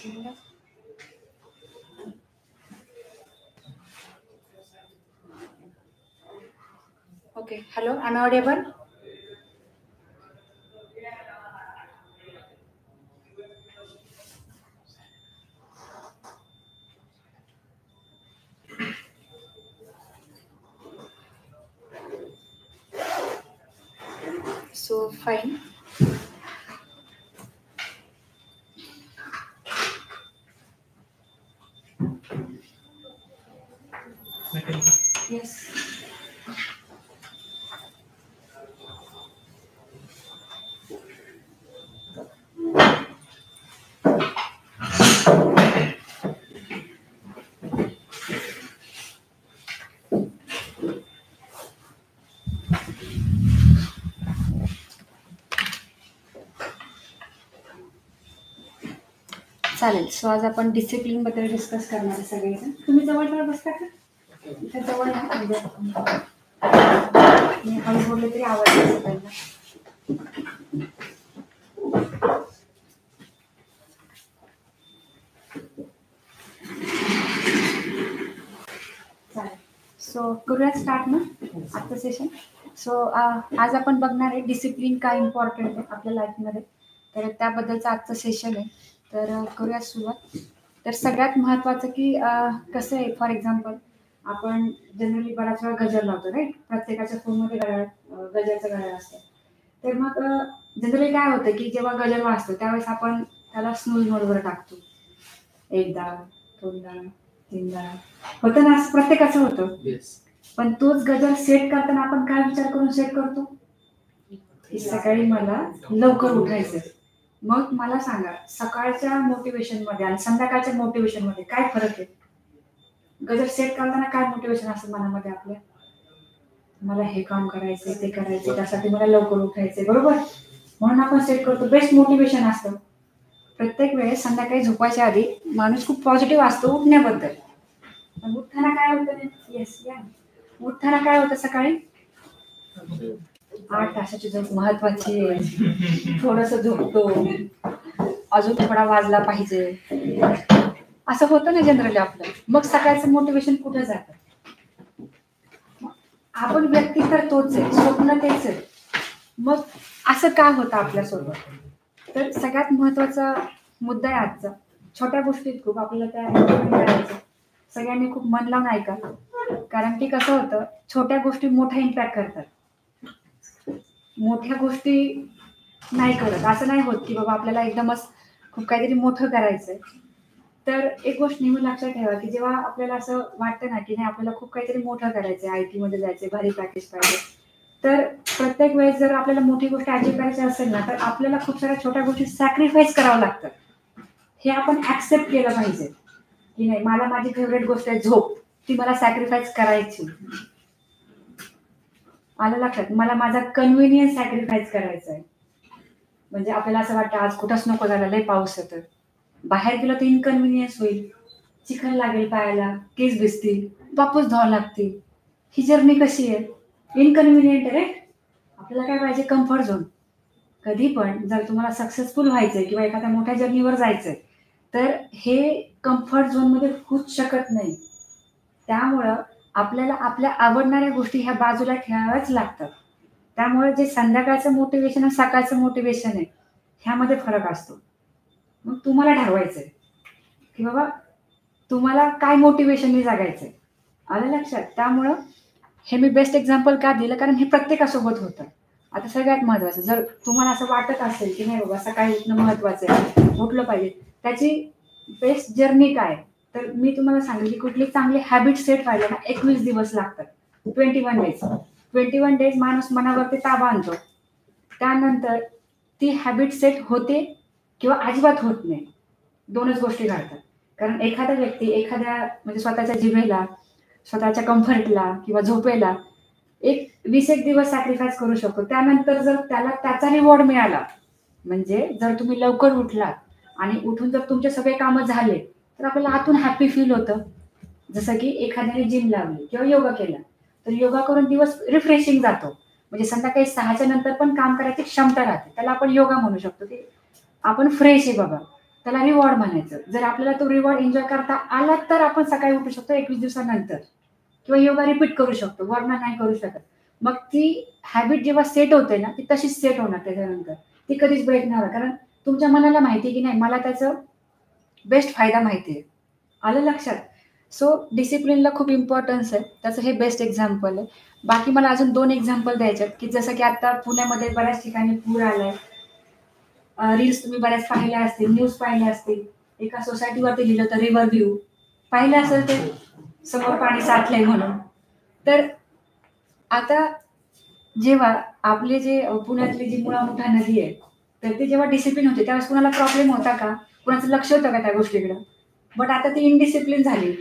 Okay, hello, am I audible? So fine. Yes. चालेल. So आज आपण डिसिप्लिन बद्दल डिस्कस करणार आहे सगळेजण. तुम्ही जवळ बसता का? इथे जवळ या. मी हळू बोलले तरी आवाज येतो सगळ्यांना. चालेल. सो करूया स्टार्ट ना आजचं सेशन. सो आज आपण बघणार आहे डिसिप्लिन काय इम्पॉर्टंट आहे आपल्या लाईफमध्ये. तर त्याबद्दलचं आजचं सेशन आहे. तर करूया सुरुवात. तर सगळ्यात महत्त्वाचं की कसं आहे, फॉर एक्झाम्पल आपण जनरली बऱ्याच वेळा गजर लावतो, राईट? प्रत्येकाच्या फोनमध्ये गजरचं घड्याळ असतं. तर मग जनरली काय होतं की जेव्हा गजर वाजतो त्यावेळेस आपण त्याला स्नूज मोडवर टाकतो. एकदा, दोनदा, तीनदा होतं ना, असं प्रत्येकाचं होतं. पण तोच गजर सेट करताना आपण काय विचार करून सेट करतो की सकाळी मला लवकर उठायचंय. मग मला सांगा, सकाळच्या मोटिवेशन मध्ये आणि संध्याकाळच्या मोटिवेशन मध्ये काय फरक आहे? गजर सेट करताना काय मोटिवेशन असतं मनामध्ये आपल्या? मला हे काम करायचंय, ते करायचंय, त्यासाठी मला लवकर उठायचंय, बरोबर? म्हणून आपण सेट करतो. बेस्ट मोटिवेशन असतं. प्रत्येक वेळेस संध्याकाळी झोपायच्या आधी माणूस खूप पॉझिटिव्ह असतो उठण्याबद्दल. पण उठताना काय होतं? येस या. उठताना काय होतं सकाळी? 8 तासाची झोप महत्वाची आहे. थोडस झोपतो, अजून थोडा वाजला पाहिजे, असं होतं ना जनरली आपलं. मग सकाळचं मोटिवेशन कुठं जातं? आपण व्यक्ती तर तोच आहे, स्वप्न तेच आहे. मग असं का होतं आपल्यासोबत? तर सगळ्यात महत्वाचा मुद्दा आहे आजचा. छोट्या गोष्टीत खूप आपल्याला त्या इम्प्लिमेंट करायचं. सगळ्यांनी खूप मन लावून ऐका, कारण की कसं होतं, छोट्या गोष्टी मोठा इम्पॅक्ट करतात. मोठ्या गोष्टी नाही करत. असं नाही होत की बाबा आपल्याला एकदमच खूप काहीतरी मोठं करायचंय. तर एक गोष्ट नेहमी लक्षात ठेवा की जेव्हा आपल्याला असं वाटतं ना की नाही आपल्याला खूप काहीतरी मोठं करायचंय, आयटी मध्ये जायचंय, भारी पॅकेज पाहिजे, तर प्रत्येक वेळेस जर आपल्याला मोठी गोष्ट अचीव्ह करायची असेल ना, तर आपल्याला खूप साऱ्या छोट्या गोष्टी सॅक्रिफाईस करावं लागतं. हे आपण ऍक्सेप्ट केलं पाहिजे की नाही, मला माझी फेवरेट गोष्ट आहे झोप, ती मला सॅक्रिफाईस करायची. आलं लक्षात? मला माझा कन्व्हिनियन्स सॅक्रिफाईस करायचा आहे. म्हणजे आपल्याला असं वाटतं आज कुठंच नको झालं, लय पाऊस येतोय, बाहेर गेलं तर इनकन्व्हिनियन्स होईल, चिखल लागेल पायाला, केस भिजतील, वापस धावावं लागतील. ही जर्नी कशी आहे? इनकन्व्हिनियंट आहे रे. आपल्याला काय पाहिजे? Comfort zone. कधी पण जर तुम्हाला सक्सेसफुल व्हायचंय किंवा एखाद्या मोठ्या जर्नीवर जायचंय, तर हे कम्फर्ट झोन मध्ये होऊच शकत नाही. त्यामुळं आपल्याला आपल्या आवडणाऱ्या गोष्टी ह्या बाजूला ठेवाव्याच लागतात. त्यामुळे जे संध्याकाळचं मोटिवेशन आणि सकाळचं मोटिवेशन आहे, ह्यामध्ये फरक असतो. मग तुम्हाला ठरवायचंय की बाबा तुम्हाला काय मोटिवेशनने जगायचंय. आलं लक्षात? त्यामुळं हे मी बेस्ट एक्झाम्पल का दिलं, कारण हे प्रत्येकासोबत होतं. आता सगळ्यात महत्वाचं, जर तुम्हाला असं वाटत असेल की नाही बाबा सकाळी उठणं महत्वाचं आहे, उठलं पाहिजे, त्याची बेस्ट जर्नी काय? तर मी तुम्हाला सांगेन की कुठली चांगली हॅबिट सेट व्हायला ना 21 दिवस लागतात. 21 डेज. 21 डेज माणूस मनावरती ताबा आणतो. त्यानंतर ती हॅबिट सेट होते किंवा अजिबात होत नाही. दोनच गोष्टी घडतात. कारण एखादा व्यक्ती एखाद्या म्हणजे स्वतःच्या जिभेला, स्वतःच्या कम्फर्टला किंवा झोपेला एक 20 दिवस सॅक्रिफाईस करू शकतो. त्यानंतर जर त्याला त्याचा रिवॉर्ड मिळाला, म्हणजे जर तुम्ही लवकर उठलात आणि उठून जर तुमचे सगळे कामं झाले, तर आपल्याला आतून हॅपी फील होतं. जसं की एखाद्याने जिम लावली किंवा योगा केला, तर योगा करून दिवस रिफ्रेशिंग जातो. म्हणजे संध्याकाळी 6च्या नंतर पण काम करायची क्षमता राहते. त्याला आपण योगा म्हणू शकतो की आपण फ्रेश आहे बाबा. त्याला रिवॉर्ड म्हणायचं. जर आपल्याला तो रिवॉर्ड एन्जॉय करता आला तर आपण सकाळी उठू शकतो 21 दिवसानंतर किंवा योगा रिपीट करू शकतो, वरनं नाही करू शकत. मग ती हॅबिट जेव्हा सेट होते ना, ती तशीच सेट होणार त्याच्यानंतर. ती कधीच ब्रेक नाही होणार. कारण तुमच्या मनाला माहिती आहे की नाही मला त्याचं बेस्ट फायदा माहिती आहे. आलं लक्षात? सो डिसिप्लिनला खूप इम्पॉर्टन्स आहे. त्याचं हे बेस्ट एक्झाम्पल आहे. बाकी मला अजून 2 एक्झाम्पल द्यायचे आहेत, की जसं की आता पुण्यामध्ये बऱ्याच ठिकाणी पूर आलाय. रील्स तुम्ही बऱ्याच पाहिल्या असतील, न्यूज पाहिल्या असतील. एका सोसायटीवरती लिहिलं होतं रिव्हर व्ह्यू. पाहिलं असेल ते समोर पाणी साठलंय म्हणून. तर आता जेव्हा आपले जे पुण्यातली जी मुळा-मुठा नदी आहे, तर ती जेव्हा डिसिप्लिन होते त्यावेळेस कुणाला प्रॉब्लेम होता का? कुणाचं लक्ष होतं का त्या गोष्टीकडं? बट आता ती इनडिसिप्लिन झाली.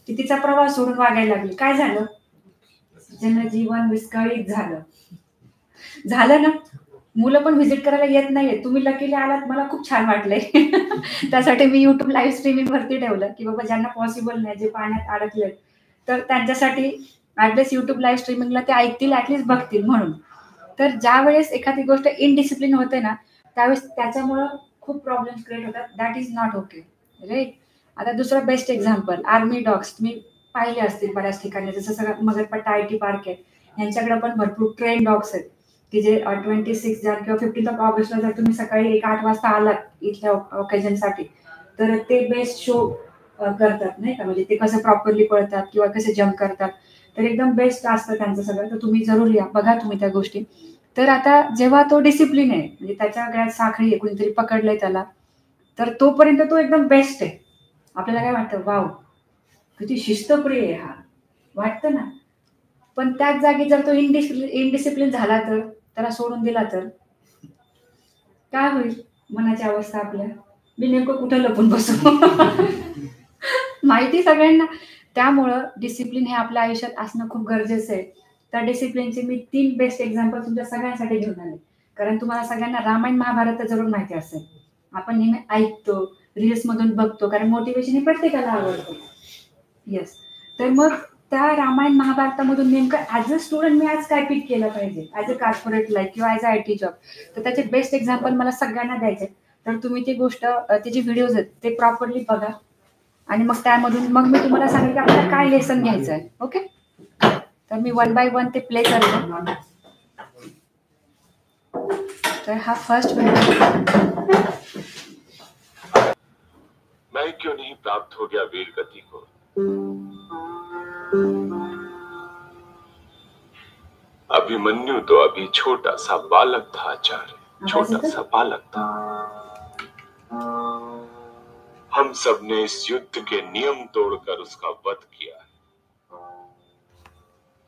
ती तिचा प्रवाह सोडून वागायला लागली. काय झालं? जनजीवन विस्कळीत झालं. झालं ना? मुलं पण व्हिजिट करायला येत नाहीयेत. तुम्ही लकीली आलात मला खूप छान वाटलंय. त्यासाठी मी YouTube लाईव्ह स्ट्रीमिंग वरती ठेवलं, की बाबा ज्यांना पॉसिबल नाही, जे पाण्यात अडकलेत, तर त्यांच्यासाठी ॲटलीस्ट YouTube लाईव्ह स्ट्रीमिंगला ते ऐकतील, ॲटलीस्ट बघतील म्हणून. तर ज्यावेळेस एखादी गोष्ट इनडिसिप्लिन होते ना, त्यावेळेस त्याच्यामुळं खूप प्रॉब्लेम्स क्रिएट होतात. That is not okay. Right? आता दुसरं बेस्ट एक्झाम्पल आर्मी डॉग्स तुम्ही पाहिले असतील बऱ्याच ठिकाणी. जसं सगळं मगरपट्टा आयटी पार्क आहे. यांच्याकडे पण भरपूर ट्रेन डॉग्स आहेत, की जे 26 जार किंवा 15 ऑगस्टला जर तुम्ही सकाळी 8 वाजता आलात इथल्या ओकेजनसाठी, तर ते बेस्ट शो करतात नाही का. म्हणजे ते कसं प्रॉपरली पळतात किंवा कसे जंप करतात. तर एकदम बेस्ट असतं त्यांचं सगळं. तर तुम्ही जरूर या, बघा तुम्ही त्या गोष्टी. तर आता जेव्हा तो डिसिप्लिन आहे, म्हणजे त्याच्या गळ्यात साखळी आहे, कुणीतरी पकडलंय त्याला, तर तोपर्यंत तो एकदम बेस्ट आहे. आपल्याला काय वाटतं, वॉव! किती शिस्तप्रिय आहे हा, वाटतं ना. पण त्याच जागी जर तो इनडिसिप्लिन झाला तर, त्याला सोडून दिला तर काय होईल मनाची अवस्था आपल्या? मी नेमकं कुठं लपून बसू? माहिती सगळ्यांना. त्यामुळं डिसिप्लिन हे आपल्या आयुष्यात असणं खूप गरजेचं आहे. त्या डिसिप्लिनचे मी 3 बेस्ट एक्झाम्पल तुमच्या सगळ्यांसाठी घेऊन आले. कारण तुम्हाला सगळ्यांना रामायण, महाभारत तर जरूर माहिती असेल. आपण नेहमी ऐकतो, रील्समधून बघतो, कारण मोटिव्हेशन हे प्रत्येकाला आवडतं. येस. तर मग त्या रामायण, महाभारतामधून नेमकं ॲज अ स्टुडंट मी आज काय पिक केलं पाहिजे? ॲज अ कॉर्पोरेट लाईफ किंवा ॲज अ आयटी जॉब. तर त्याचे बेस्ट एक्झाम्पल मला सगळ्यांना द्यायचे. तर तुम्ही ती गोष्ट ते जे व्हिडिओज आहेत ते प्रॉपरली बघा. आणि मग त्यामधून मग मी तुम्हाला सांगेन की आपल्याला काय लेसन घ्यायचं आहे. ओके? तर मी वन बाय वन ते प्ले करते. तर हा फर्स्ट व्हिडिओ. मैं क्यों नहीं प्राप्त हो गया वीर गति को? अभिमन्यु तो अभी छोटा सा बालक था आचार्य, छोटा सा बालक था। हम सब ने इस युद्ध के नियम तोड़कर उसका वध किया है,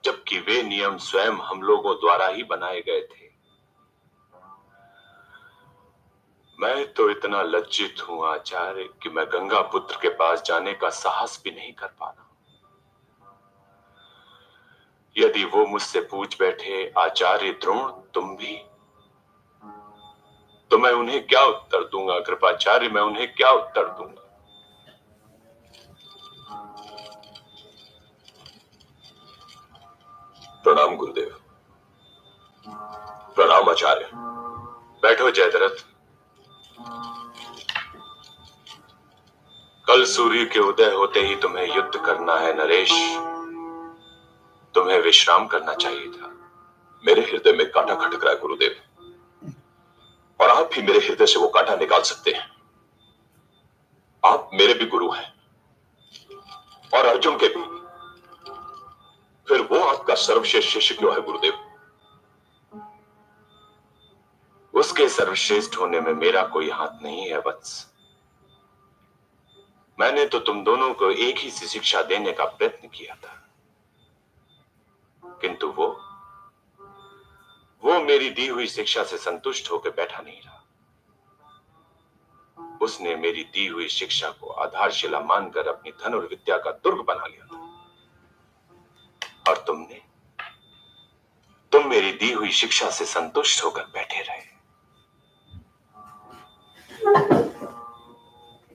जबकि वे नियम स्वयं हम लोगों द्वारा ही बनाए गए थे। मैं तो इतना लज्जित हूं आचार्य कि मैं गंगा पुत्र के पास जाने का साहस भी नहीं कर पा रहा। यदि वो मुझसे पूछ बैठे, आचार्य द्रोण तुम भी, तो मैं उन्हें क्या उत्तर दूंगा? कृपाचार्य मैं उन्हें क्या उत्तर दूंगा? प्रणाम गुरुदेव। प्रणाम आचार्य। बैठो जयद्रथ। कल सूर्य के उदय होते ही तुम्हें युद्ध करना है नरेश। तुम्हें विश्राम करना चाहिए था। मेरे हृदय में कांटा खटक रहा है गुरुदेव, और आप भी मेरे हृदय से वो कांटा निकाल सकते हैं। आप मेरे भी गुरु हैं और अर्जुन के भी। फिर वो आपका सर्वश्रेष्ठ शिष्य क्यों है गुरुदेव? उसके सर्वश्रेष्ठ होने में मेरा कोई हाथ नहीं है वत्स। मैंने तो तुम दोनों को एक ही सी शिक्षा देने का प्रयत्न किया था, किंतु वो मेरी दी हुई शिक्षा से संतुष्ट होकर बैठा नहीं रहा। उसने मेरी दी हुई शिक्षा को आधारशिला मानकर अपनी धनुर्विद्या का दुर्ग बना लिया था। और तुम मेरी दी हुई शिक्षा से संतुष्ट होकर बैठे रहे।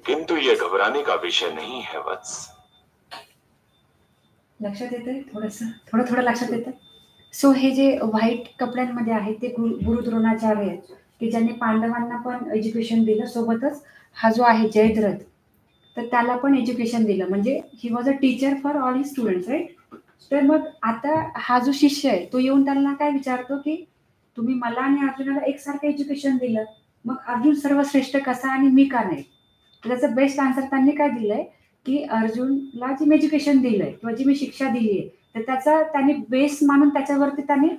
किंतु ये घबराने का विषय नहीं है वत्स। लक्षात येतंय थोडं थोडं लक्षात येतं. सो हे जे व्हाईट कपड्यांमध्ये आहेत ते गुरु द्रोणाचार्य आहेत, की ज्यांनी पांडवांना पण एज्युकेशन दिलं, सोबतच हा जो आहे जयद्रथ, तर त्याला पण एज्युकेशन दिलं, म्हणजे he was a teacher for all his students, right? तर मग आता हा जो शिष्य आहे तो येऊन त्यांना काय विचारतो की तुम्ही मला आणि अर्जुनाला एकसारखं एज्युकेशन दिलं, मग अर्जुन सर्वश्रेष्ठ कसा आणि मी का नाही? तर त्याचं बेस्ट आन्सर त्यांनी काय दिलंय की अर्जुनला जी मी एज्युकेशन दिलंय किंवा जी मी शिक्षा दिली आहे, तर त्याचा त्यांनी बेस मानून त्याच्यावरती त्यांनी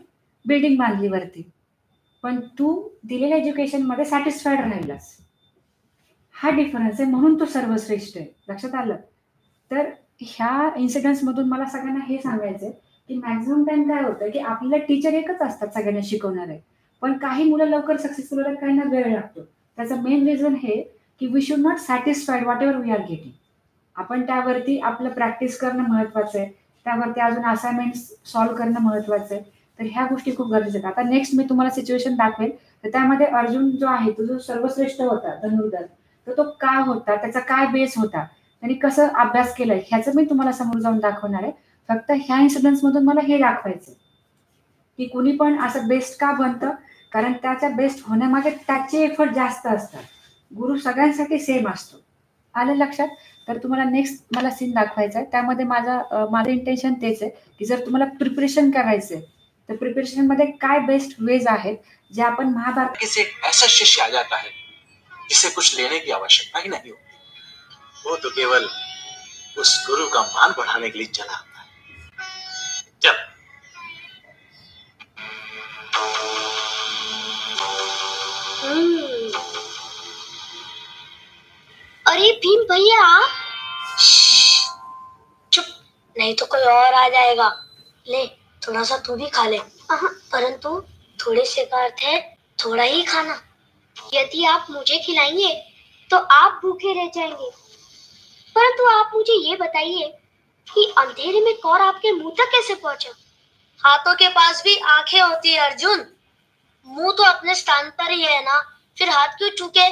बिल्डिंग बांधली वरती. पण तू दिलेल्या एज्युकेशन मध्ये सॅटिस्फाईड राहिलास. हा डिफरन्स आहे, म्हणून तो सर्वश्रेष्ठ आहे. लक्षात आलं? तर ह्या इन्सिडेंट्स मधून मला सगळ्यांना हे सांगायचंय की मॅक्झिमम टाइम काय होतं की आपल्याला टीचर एकच असतात सगळ्यांना शिकवणारे, पण काही मुलं लवकर सक्सेसफुल होतात, काहींना वेळ लागतो. त्याचं मेन रिझन हे की we should not satisfied whatever we are getting. आपण त्यावरती आपलं प्रॅक्टिस करणं महत्वाचं आहे, त्यावरती अजून असाइनमेंट सॉल्व्ह करणं महत्वाचं आहे. तर ह्या गोष्टी खूप गरजेच्या आहेत. आता नेक्स्ट मी तुम्हाला सिच्युएशन दाखवेल, तर त्यामध्ये अर्जुन जो आहे तो जो सर्वश्रेष्ठ होता धनुर्धर, तर तो का होता, त्याचा काय बेस होता, त्यांनी कसं अभ्यास केलाय, ह्याचं मी तुम्हाला समोर जाऊन दाखवणार आहे. फक्त ह्या इन्सिडेंट्स मधून मला हे दाखवायचं की कुणी पण असं बेस्ट का बनतं, कारण त्याच्या बेस्ट होण्यामागे त्याचे एफर्ट जास्त असतात. गुरु सगळ्यांसाठी सेम असतो. आलं लक्षात? तर तुम्हाला नेक्स्ट मला सीन दाखवायचा आहे, त्यामध्ये माझं इंटेन्शन तेच आहे की जर तुम्हाला प्रिपरेशन करायचंय तर प्रिपरेशन मध्ये काय बेस्ट वेज आहेत जे आपण महाभारत किसी एक ऐसा शिष्य आ जाता है जिसे कुछ लेने की आवश्यकता ही नहीं होती, वो तो केवल उस गुरु का मान बढ़ाने के लिए चला आता है। चल। अरे भीम भैया, चुप, नहीं तो कोई और आ जाएगा। ले, थोड़ा सा तू भी खा ले। परंतु थोड़े से का अर्थ है थोड़ा ही खाना। यदि आप मुझे खिलाएंगे तो आप भूखे रह जाएंगे। परंतु आप मुझे ये बताइए कि अंधेरे में कौर आपके मुंह तक कैसे पहुंचा? हाथों के पास भी आंखें होती है अर्जुन, मुंह तो अपने स्थान पर ही है ना, फिर हाथ क्यों चूके?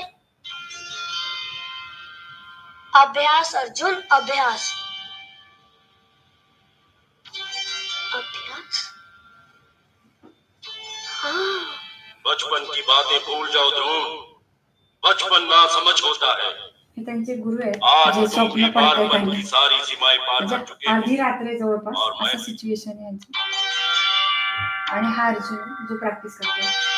अभ्यास अर्जुन, अभ्यास। अभ्यास? हाँ। बचपन की बातें भूल जाओ ध्रुव, बचपन ना समझ होता है। हे त्यांचे गुरु आहेत आज जे तुम भी स्वप्न पार पडताय मन त्यांनी, की सारी सीमाएं पार म्हणजे कर चुके अर्धी हो रात्र जवळपास और मैं असं सिच्युएशन आहे यांची. आणि हा अर्जुन जो प्रॅक्टिस करतो.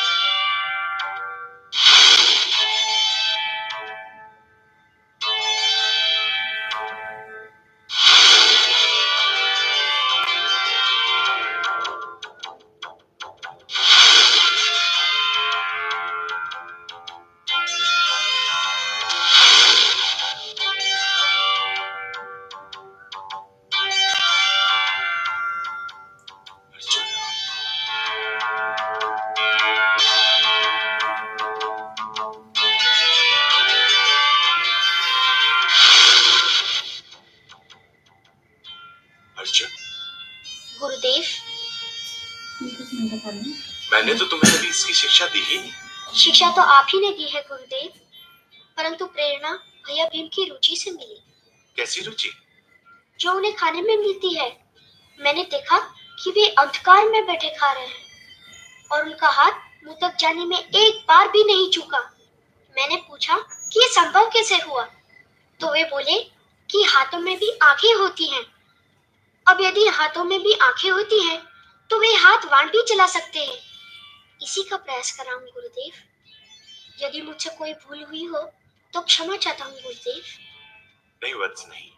अर्जुन, गुरुदेव, मैंने तो तुम्हें कभी इसकी शिक्षा दी ही नहीं। शिक्षा तो आप ही ने दी है गुरुदेव, परंतु प्रेरणा भैया भीम की रुचि से मिली। कैसी रुचि? जो उन्हें खाने में मिलती है। मैंने देखा कि वे अंधकार में बैठे खा रहे हैं और उनका हाथ मुंह तक जाने में एक बार भी नहीं चूका। मैंने पूछा कि ये संभव कैसे हुआ, तो वे बोले कि हाथों में भी आंखें होती हैं। अब यदि हाथों में भी आंखें होती हैं, तो वे हाथ वाण भी चला सकते हैं। इसी का प्रयास कर रहा हूँ गुरुदेव। यदि मुझसे कोई भूल हुई हो तो क्षमा चाहता हूँ गुरुदेव। नहीं वत्स, नहीं,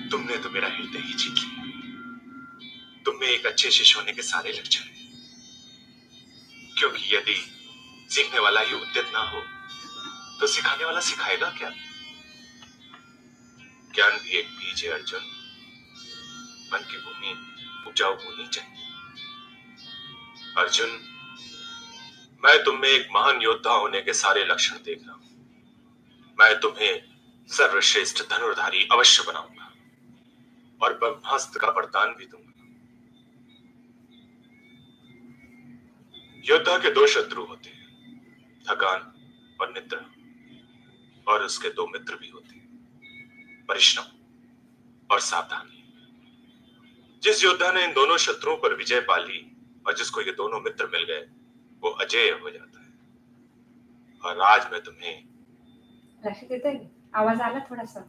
तुमने तो मेरा हृदय ही जीत लिया। तुम में एक अच्छे शिष्य होने के सारे लक्षण हैं। क्योंकि यदि सीखने वाला ही उद्यत ना हो तो सिखाने वाला सिखाएगा क्या? ज्ञान भी एक बीज है अर्जुन, मन की भूमि उपजाऊ होनी चाहिए। अर्जुन, मैं तुम में एक महान योद्धा होने के सारे लक्षण देख रहा हूं। मैं तुम्हें सर्वश्रेष्ठ धनुर्धारी अवश्य बनाऊंगा और ब्रह्मास्त्र का वरदान भी दूंगा। योद्धा के दो शत्रु होते हैं, थकान और निद्रा, और उसके दो मित्र भी होते हैं, परिश्रम और सावधानी। जिस योद्धा ने इन दोनों शत्रुओं पर विजय पा ली और जिसको ये दोनों मित्र मिल गए, वो अजेय हो जाता है। और आज मैं तुम्हें लक्षात येतंय? आवाज आला थोडासा.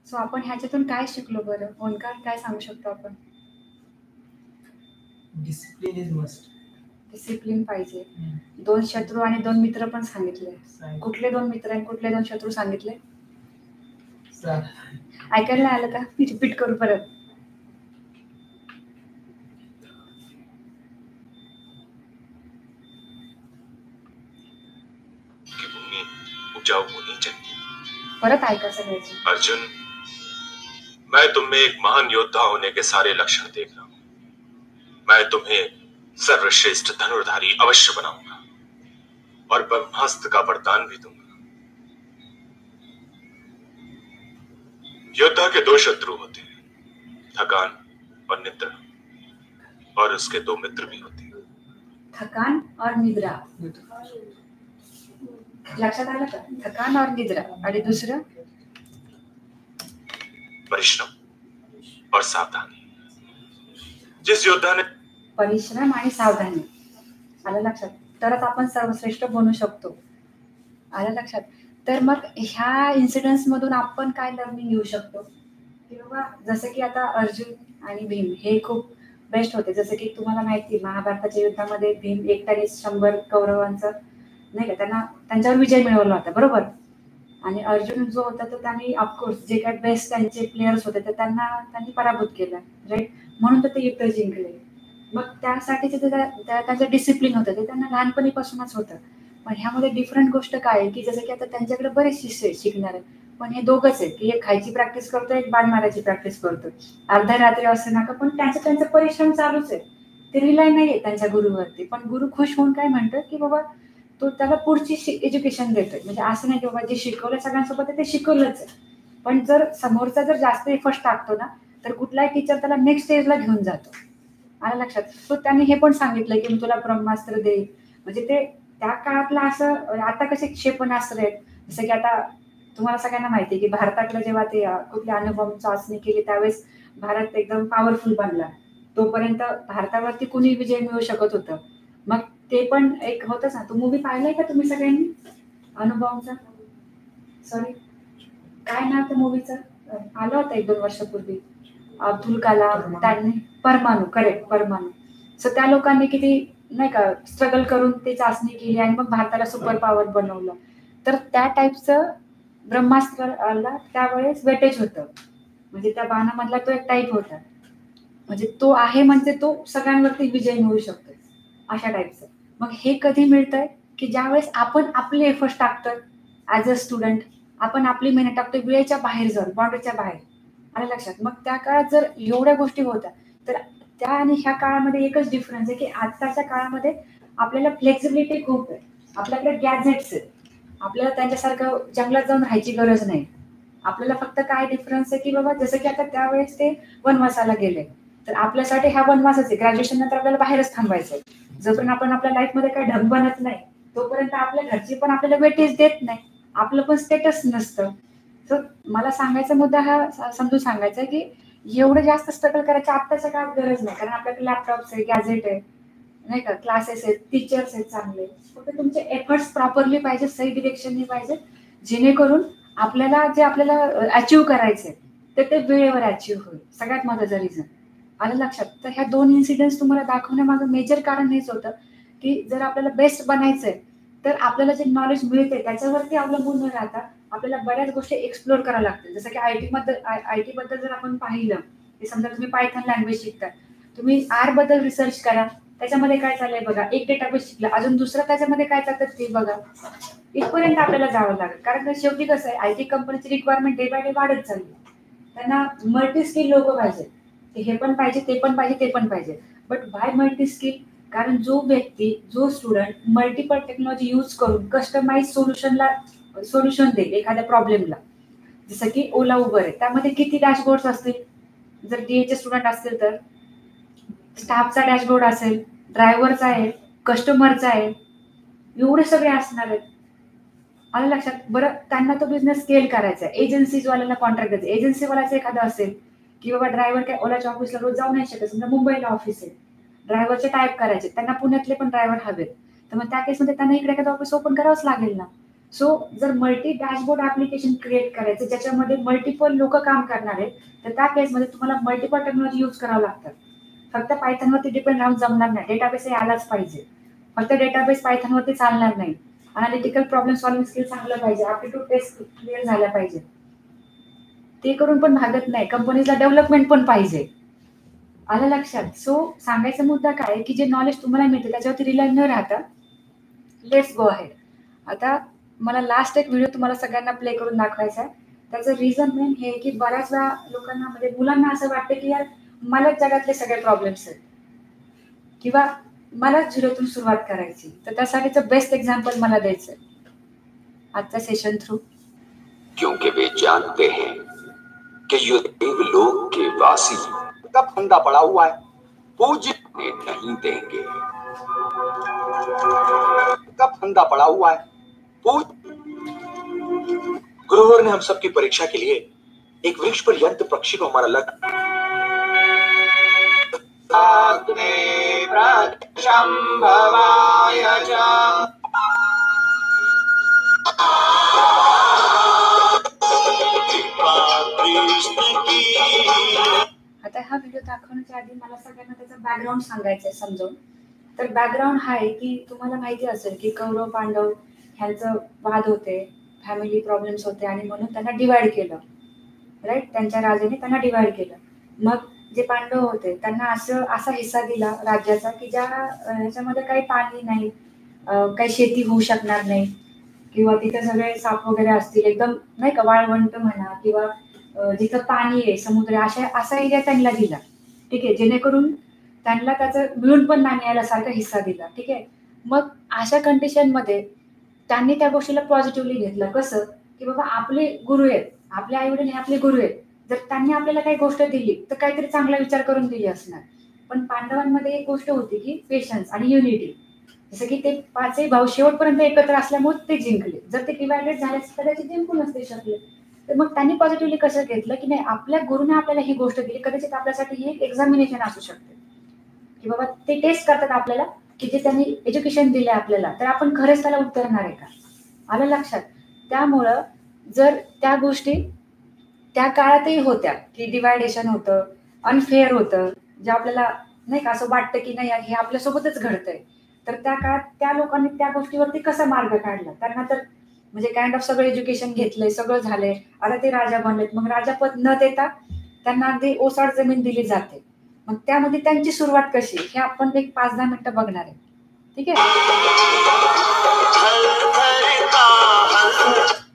सो आपण ह्याच्यातून काय शिकलो बरं? ओंकार, काय सांगू शकतो आपण? Discipline is must. डिसिप्लिन पाहिजे. 2 शत्रू आणि 2 मित्र पण सांगितले. कुठले 2 मित्र आणि कुठले 2 शत्रू सांगितले? ऐकायला आलं का? मी रिपीट करू परत. कि भूमि उपजाऊ होनी चाहिए। परत ऐका सगळ्याची. अर्जुन, मैं तुम में एक महान योद्धा होने के सारे लक्षण देख रहा हूं। मैं तुम्हें सर्वश्रेष्ठ धनुर्धारी अवश्य बनाऊंगा और ब्रह्मास्त्र का वरदान भी दूंगा। योद्धा के 2 शत्रु होते हैं, थकान और निद्रा, और उसके 2 मित्र भी होते हैं। थकान और निद्रा. लक्षात आलं का? थकान और निद्रा. आणि दुसरं परिश्रम और सावधानी। जिस योद्धा ने परिश्रम आणि सावधानी आलं लक्षात, तरच आपण सर्वश्रेष्ठ बनू शकतो. आलं लक्षात. तर मग ह्या इन्सिडेंट्स मधून आपण काय लर्निंग घेऊ शकतो की बाबा, जसं की आता अर्जुन आणि भीम हे खूप बेस्ट होते. जसं की तुम्हाला माहिती, महाभारताच्या युद्धामध्ये भीम एकट्याने 100 कौरवांचं नाही का त्यांच्यावर विजय मिळवला होता, बरोबर. आणि अर्जुन जो होता तो त्यांनी ऑफकोर्स जे काय बेस्ट त्यांचे प्लेयर्स होते तर त्यांनी पराभूत केला, राईट. म्हणून तर ते युद्ध जिंकले. मग त्यासाठीचे त्यांचं डिसिप्लिन होतं ते त्यांना लहानपणीपासूनच होतं. पण ह्यामध्ये डिफरंट गोष्ट काय आहे की जसं की आता त्यांच्याकडे बरेच शिष्य शिकणार आहे, पण हे दोघंच आहेत की एक खायची प्रॅक्टिस करतो, एक बाण मारायची प्रॅक्टिस करतो. अर्ध्या रात्री असं नका, पण त्यांचा परिश्रम चालूच आहे. ते रिलाय नाहीये त्यांच्या गुरुवरती. पण गुरु खुश होऊन काय म्हणतो की बाबा तो त्याला पुढची एज्युकेशन देतोय. म्हणजे असं नाही की बाबा जे शिकवलं सगळ्यांसोबत ते शिकवलंच आहे, पण जर समोरचा जर जास्त एफर्ट टाकतो ना तर कुठलाही टीचर त्याला नेक्स्ट स्टेजला घेऊन जातो. आलं लक्षात. सो त्यांनी हे पण सांगितलं की मी तुला ब्रह्मास्त्र देईल. म्हणजे ते त्या काळातला असं, आता कसे क्षेपणास्त्र आहेत, जसं की आता तुम्हाला सगळ्यांना माहिती आहे की भारतातलं जेव्हा ते कुठली अणुबॉम्ब चाचणी केली त्यावेळेस भारत एकदम पॉवरफुल बनला. तोपर्यंत भारतावरती कुणी विजय मिळू शकत होतं. मग ते पण एक होतच ना. तो मूवी पाहिलाय का तुम्ही सगळ्यांनी? अणुबॉम्बचा, सॉरी काय नाव त्या मूवीचं, आलं होतं 1-2 वर्षापूर्वी. अब्दुल कलाम त्यांनी परमाणू, करेक्ट, परमाणू. सो त्या लोकांनी किती नाही का स्ट्रगल करून ते चाचणी केली आणि मग भारताला सुपर पॉवर बनवलं. तर त्या टाईपचं ब्रह्मास्त्राला त्यावेळेस वेटेज होतं. म्हणजे त्या बाणामधला तो एक टाईप होता. म्हणजे तो आहे म्हणजे तो सगळ्यांवरती विजय मिळू शकतो, अशा टाईपचं. मग हे कधी मिळतंय की ज्यावेळेस आपण आपले एफर्ट्स टाकतोय ऍज अ स्टुडंट, आपण आपली मेहनत टाकतोय वेळेच्या बाहेर जाऊन, बाउंड्रीच्या बाहेर. आलं लक्षात. मग त्या काळात जर एवढ्या गोष्टी होत्या तर त्या आणि ह्या काळामध्ये एकच डिफरन्स आहे की आजकालच्या काळामध्ये आपल्याला फ्लेक्सिबिलिटी खूप आहे. आपल्याकडे गॅजेट्स आहेत. आपल्याला त्यांच्यासारखं जंगलात जाऊन राहायची गरज नाही. आपल्याला फक्त काय डिफरन्स आहे की बाबा जसं की आता त्यावेळेस ते वनवासाला गेले, तर आपल्यासाठी हा वनवासच आहे. ग्रॅज्युएशन नंतर आपल्याला बाहेरच थांबायचं आहे. जोपर्यंत आपण आपल्या लाईफमध्ये काही ढंग बनत नाही तोपर्यंत आपल्या घरची पण आपल्याला वेटेज देत नाही, आपलं पण स्टेटस नसतं. तर मला सांगायचा मुद्दा हा समजून सांगायचा आहे की एवढं जास्त स्ट्रगल करायची आत्ताच्या काळात गरज नाही. कारण आपल्याकडे लॅपटॉप्स आहे, गॅजेट आहे, नाही का, क्लासेस आहेत, टीचर्स आहेत चांगले. फक्त तुमचे एफर्ट्स प्रॉपरली पाहिजे, सही डिरेक्शननी पाहिजे, जेणेकरून आपल्याला जे आपल्याला अचीव्ह करायचंय तर ते वेळेवर अचीव्ह होईल. सगळ्यात महत्त्वाचं रिझन. आलं लक्षात. तर ह्या 2 इन्सिडेंट्स तुम्हाला दाखवण्यामागं मेजर कारण हेच होतं की जर आपल्याला बेस्ट बनायचंय तर आपल्याला जे नॉलेज मिळते त्याच्यावरती अवलंबून न राहता आपल्याला बऱ्याच गोष्टी एक्सप्लोर करायला लागतील. जसं की आयटी बद्दल जर आपण पाहिलं की समजा तुम्ही पायथन लँग्वेज शिकता, तुम्ही आर बद्दल रिसर्च करा, त्याच्यामध्ये काय चाललंय बघा. एक डेटाबेस शिकला, अजून दुसरं त्याच्यामध्ये काय चालतं ते बघा. इथपर्यंत आपल्याला जावं लागेल. कारण शेवटी कसं आहे, आयटी कंपनीची रिक्वायरमेंट डे बाय डे वाढत चालली. त्यांना मल्टी स्किल लोक पाहिजे. हे पण पाहिजे, ते पण पाहिजे, ते पण पाहिजे. बट बाय मल्टी स्किल, कारण जो व्यक्ती, जो स्टुडंट मल्टिपल टेक्नॉलॉजी यूज करून कस्टमाइज सोल्युशन देईल एखाद्या प्रॉब्लेमला. जसं की ओला उबर आहे, त्यामध्ये किती डॅशबोर्ड असतील. जर डीएचे स्टुडंट असतील तर स्टाफचा डॅशबोर्ड असेल, ड्रायव्हरचा आहे, कस्टमरचा आहे, एवढे सगळे असणार आहेत. आलं लक्षात. बरं, त्यांना तो बिझनेस स्केल करायचा आहे. एजन्सीजवाल्याला कॉन्ट्रॅक्ट द्यायचं. एजन्सीवाल्याचं एखादं असेल की बाबा ड्रायव्हर काय ओलाच्या ऑफिसला रोज जाऊ नाही शकत, समजा मुंबईला ऑफिस आहे, ड्रायव्हरचे टाईप करायचे, त्यांना पुण्यातले पण ड्रायव्हर हवेत, तर मग त्या केसमध्ये त्यांना इकडे एखादं ऑफिस ओपन करावंच लागेल ना. सो जर मल्टी डॅशबोर्ड ऍप्लिकेशन क्रिएट करायचं ज्याच्यामध्ये मल्टिपल लोक काम करणार आहेत, तर त्या केसमध्ये तुम्हाला मल्टिपल टेक्नॉलॉजी यूज करावं लागतं. फक्त पायथॉनवरती डिपेंड राहून जमणार नाही. डेटाबेस हे आलाच पाहिजे. फक्त डेटाबेस पायथॉनवरती चालणार नाही. अनालिटिकल प्रॉब्लेम सॉल्विंग स्किल चांगलं पाहिजे. ॲप्टिट्यूड टेस्ट क्लिअर झाल्या पाहिजे. ते करून पण भागत नाही. कंपनीला डेव्हलपमेंट पण पाहिजे. आलं लक्षात? सो सांगायचा मुद्दा काय की जे नॉलेज तुम्हाला मिळते त्याच्यावरती रिलाय न राहता लेट्स गो अहेड. आता मला लास्ट एक व्हिडिओ तुम्हाला सगळ्यांना प्ले करून दाखवायचा आहे. त्याचं रिझन मेन हे की बऱ्याच वेळा लोकांना म्हणजे मुलांना असं वाटतं की यार मलाच जगातले सगळे प्रॉब्लेम्स आहेत किंवा मलाच झिरोतून सुरुवात करायची. तर त्यासाठीचं बेस्ट एक्झाम्पल मला द्यायचं आजच्या सेशन थ्रू. क्योंकि वे जानते हैं कि ये देवलोक के वासी का फंदा पड़ा हुआ है, पूजने नहीं देंगे. का फंदा पड़ा हुआ है, गुरुवर ने हम सबकी परीक्षा के लिए एक वृक्ष पर यंत्र पक्षी को हमारा लक्ष्य आता हा व्हिडिओ दाखवण्याच्या आधी मला सगळ्यांना त्याचा बॅकग्राऊंड सांगायचं आहे समजावून. तर बॅकग्राऊंड हा आहे की तुम्हाला माहिती असेल की कौरव पांडव ह्यांचं वाद होते, फॅमिली प्रॉब्लेम्स होते आणि म्हणून त्यांना डिवाइड केलं. राईट, त्यांच्या राजाने त्यांना डिवाइड केलं. मग जे पांडव होते त्यांना असा हिस्सा दिला राज्याचा की ज्या ह्याच्यामध्ये काही पाणी नाही, काही शेती होऊ शकणार नाही किंवा तिथे सगळे साप वगैरे असतील, एकदम नाही का वाळवंट म्हणा किंवा जिथं पाणी आहे समुद्र असा एरिया त्यांना दिला. ठीक आहे, जेणेकरून त्यांना त्याचं मिळून पण नाही मिळाल्यासारखा हिस्सा दिला. ठीक आहे, मग अशा कंडिशनमध्ये त्यांनी त्या गोष्टीला पॉझिटिव्हली घेतलं. कसं की बाबा आपले गुरु आहेत, आपले आई वडील हे आपले गुरु आहेत, जर त्यांनी आपल्याला काही गोष्ट दिली तर काहीतरी चांगला विचार करून दिली असणार. पण पांडवांमध्ये एक गोष्ट होती की पेशन्स आणि युनिटी. जसं की ते पाचही भाऊ शेवटपर्यंत एकत्र असल्यामुळे ते जिंकले. जर ते डिवायडेड झाले कदाचित जिंकू नसते शकले. तर मग त्यांनी पॉझिटिव्हली कसं घेतलं की नाही आपल्या गुरुने आपल्याला ही गोष्ट दिली, कदाचित आपल्यासाठी ही एक एक्झामिनेशन असू शकते की बाबा ते टेस्ट करतात आपल्याला की जे त्यांनी एज्युकेशन दिले आपल्याला, तर आपण खरंच त्याला उतरणार आहे का. आलं लक्षात? त्यामुळं जर त्या गोष्टी त्या काळातही होत्या की डिवायडेशन होतं, अनफेअर होतं, जे आपल्याला नाही का असं वाटतं की नाही हे आपल्यासोबतच घडतंय, तर त्या काळात त्या लोकांनी त्या गोष्टीवरती कसा मार्ग काढला. त्यांना तर म्हणजे काइंड ऑफ सगळं एज्युकेशन घेतलंय, सगळं झालंय, आता ते राजा बनलेत. मग राजापद न देता त्यांना अगदी ओसाड जमीन दिली जाते. मग त्यामध्ये त्यांची सुरुवात कशी हे आपण एक 5-10 मिनिटं बघणार आहे. ठीक आहे,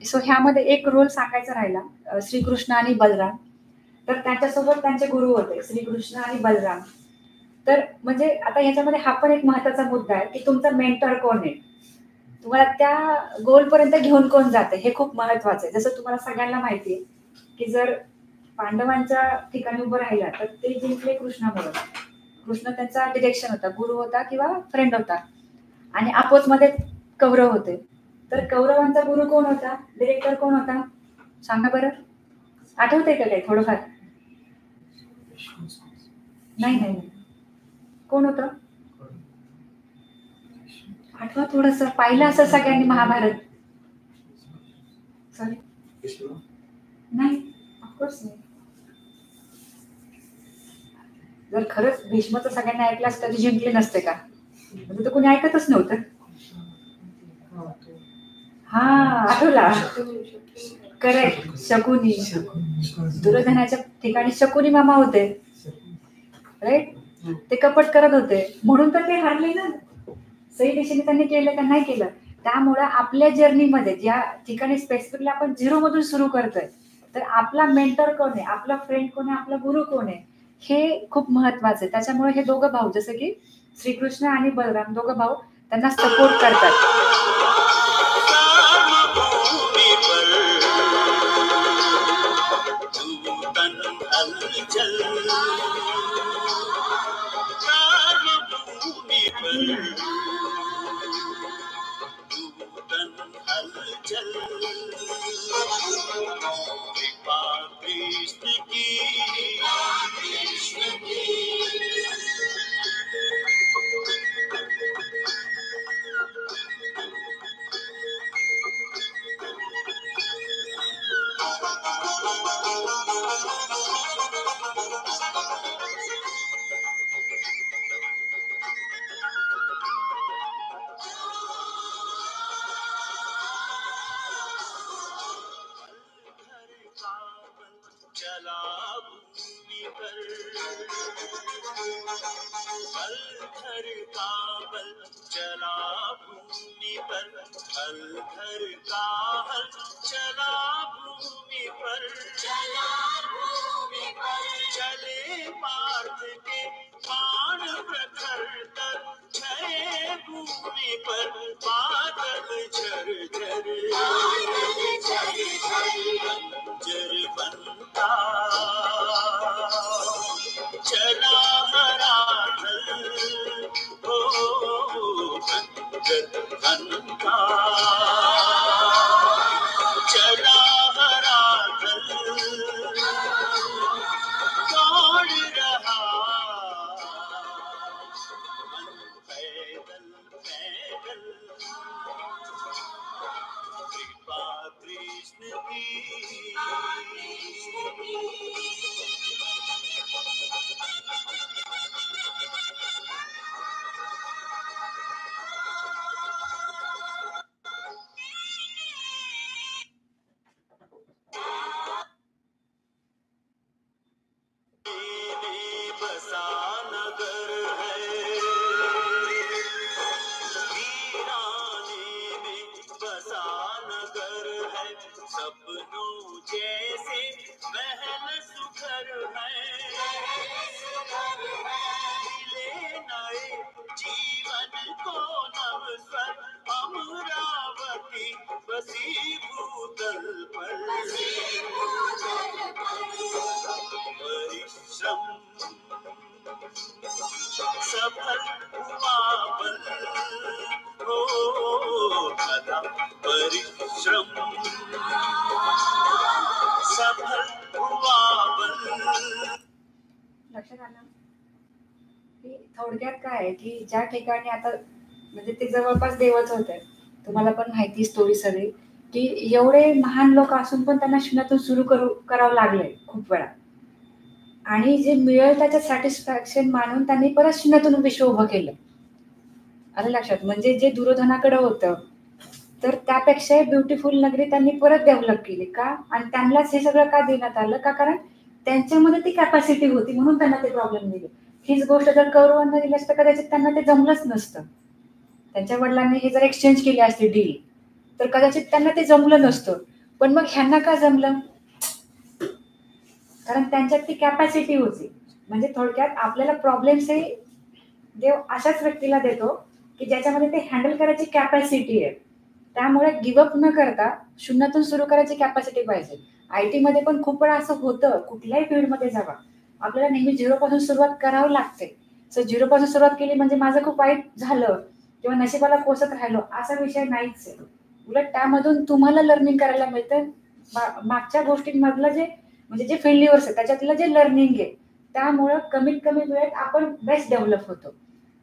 सो ह्यामध्ये एक रोल सांगायचा राहिला श्रीकृष्ण आणि बलराम. तर त्यांच्यासोबत त्यांचे गुरु होते श्रीकृष्ण आणि बलराम. तर म्हणजे आता ह्याच्यामध्ये हा पण एक महत्वाचा मुद्दा आहे की तुमचा मेंटर कोण आहे, तुम्हाला त्या गोल पर्यंत घेऊन कोण जाते हे खूप महत्वाचं आहे. जसं तुम्हाला सगळ्यांना माहिती आहे की जर पांडवांच्या ठिकाणी उभं राहिला तर ते जिंकले कृष्णामुळे. कृष्ण त्यांचा डिरेक्शन होता, गुरु होता किंवा फ्रेंड होता. आणि अपोज मध्ये कौरव होते. तर कौरवांचा गुरु कोण होता, डिरेक्टर कोण होता सांगा बरं, आठवतंय का काही थोडंफार? नाही, कोण होतं आठवा थोडस, पाहिलं असं सगळ्यांनी महाभारत? सॉरी नाही, ऑफकोर्स नाही. जर खरंच भीष्मचं सगळ्यांनी ऐकलं असतं तर जिंकले नसते का? म्हणजे तर कोणी ऐकतच नव्हतं. हा आठवला, करेक्ट, शकुनी. दुर्योधनाच्या ठिकाणी शकुनी मामा होते. राईट, ते कपट करत होते म्हणून तर ते हारले ना. सही दिशेने त्यांनी केलं का नाही केलं. त्यामुळं आपल्या जर्नीमध्ये ज्या ठिकाणी स्पेसिफिकली आपण 0 मधून सुरू करतोय, तर आपला मेंटर कोण आहे, आपला फ्रेंड कोण आहे, आपला गुरु कोण आहे हे खूप महत्वाचं आहे. त्याच्यामुळे हे दोघं भाऊ जसं की श्रीकृष्ण आणि बलराम दोघं भाऊ त्यांना सपोर्ट करतात. चला भूमि पर हल घर का हल, चला भूमि पर, चला भूमि पर, चले पार्थ के बाण प्रखर तर, छाए भूमि पर बादल झर झर, जर बनता चला हरा ढल, हो बंजर बनता चला हरा ढल, दौड़ रहा मन पैदल पैदल, कृपा कृष्ण की। बसा नगर है वीराने में, बसा नगर है सपनों जैसे महल सुघर है, मिले नए जीवन को नवस्वर, अमरावती बसी भूतल पर, परिश्रम सफल हुआ बल, हो भला परिश्रम सफल हुआ बल। लक्षात आलं की थोडक्यात काय आहे की ज्या ठिकाणी आता म्हणजे ते जवळपास देवच होते, तुम्हाला पण माहिती स्टोरी सगळी, की एवढे महान लोक असून पण त्यांना शून्यातून सुरू करावं लागलंय खूप वेळा, आणि जे मिळेल त्याच्यात सॅटिस्फॅक्शन मानून त्यांनी परत शून्यातून विश्व उभं केलं. आलं लक्षात? म्हणजे जे दुर्योधनाकडे होतं तर त्यापेक्षा ब्युटिफुल नगरी त्यांनी परत डेव्हलप केली का, आणि त्यांनाच हे सगळं का देण्यात आलं का, कारण त्यांच्यामध्ये ती कॅपॅसिटी होती म्हणून त्यांना ते प्रॉब्लेम दिले. हीच गोष्ट जर कौरवांना दिली असतं कदाचित त्यांना ते जमलंच नसतं. त्यांच्या वडिलांनी हे जर एक्सचेंज केली असती डील तर कदाचित त्यांना ते जमलं नसतं. पण मग ह्यांना का जमलं, कारण त्यांच्यात ती कॅपॅसिटी होती. म्हणजे थोडक्यात आपल्याला प्रॉब्लेम्स हे देव अशाच व्यक्तीला देतो की ज्याच्यामध्ये ते हँडल करायची कॅपॅसिटी आहे. त्यामुळे गिव्हअप न करता शून्यातून सुरू करायची कॅपॅसिटी पाहिजे. IT मध्ये पण खूप वेळा असं होतं, कुठल्याही फील्डमध्ये जावा आपल्याला नेहमी 0 पासून सुरुवात करावी लागते. सो 0 पासून सुरुवात केली म्हणजे माझं खूप वाईट झालं किंवा नशिबाला कोसत राहिलो असा विषय नाहीच आहे. उलट त्यामधून तुम्हाला लर्निंग करायला मिळतं. मागच्या गोष्टींमधलं जे म्हणजे जे फेल्युअर्स आहे त्याच्यातलं जे लर्निंग आहे, त्यामुळं कमीत कमी वेळेत आपण बेस्ट डेव्हलप होतो.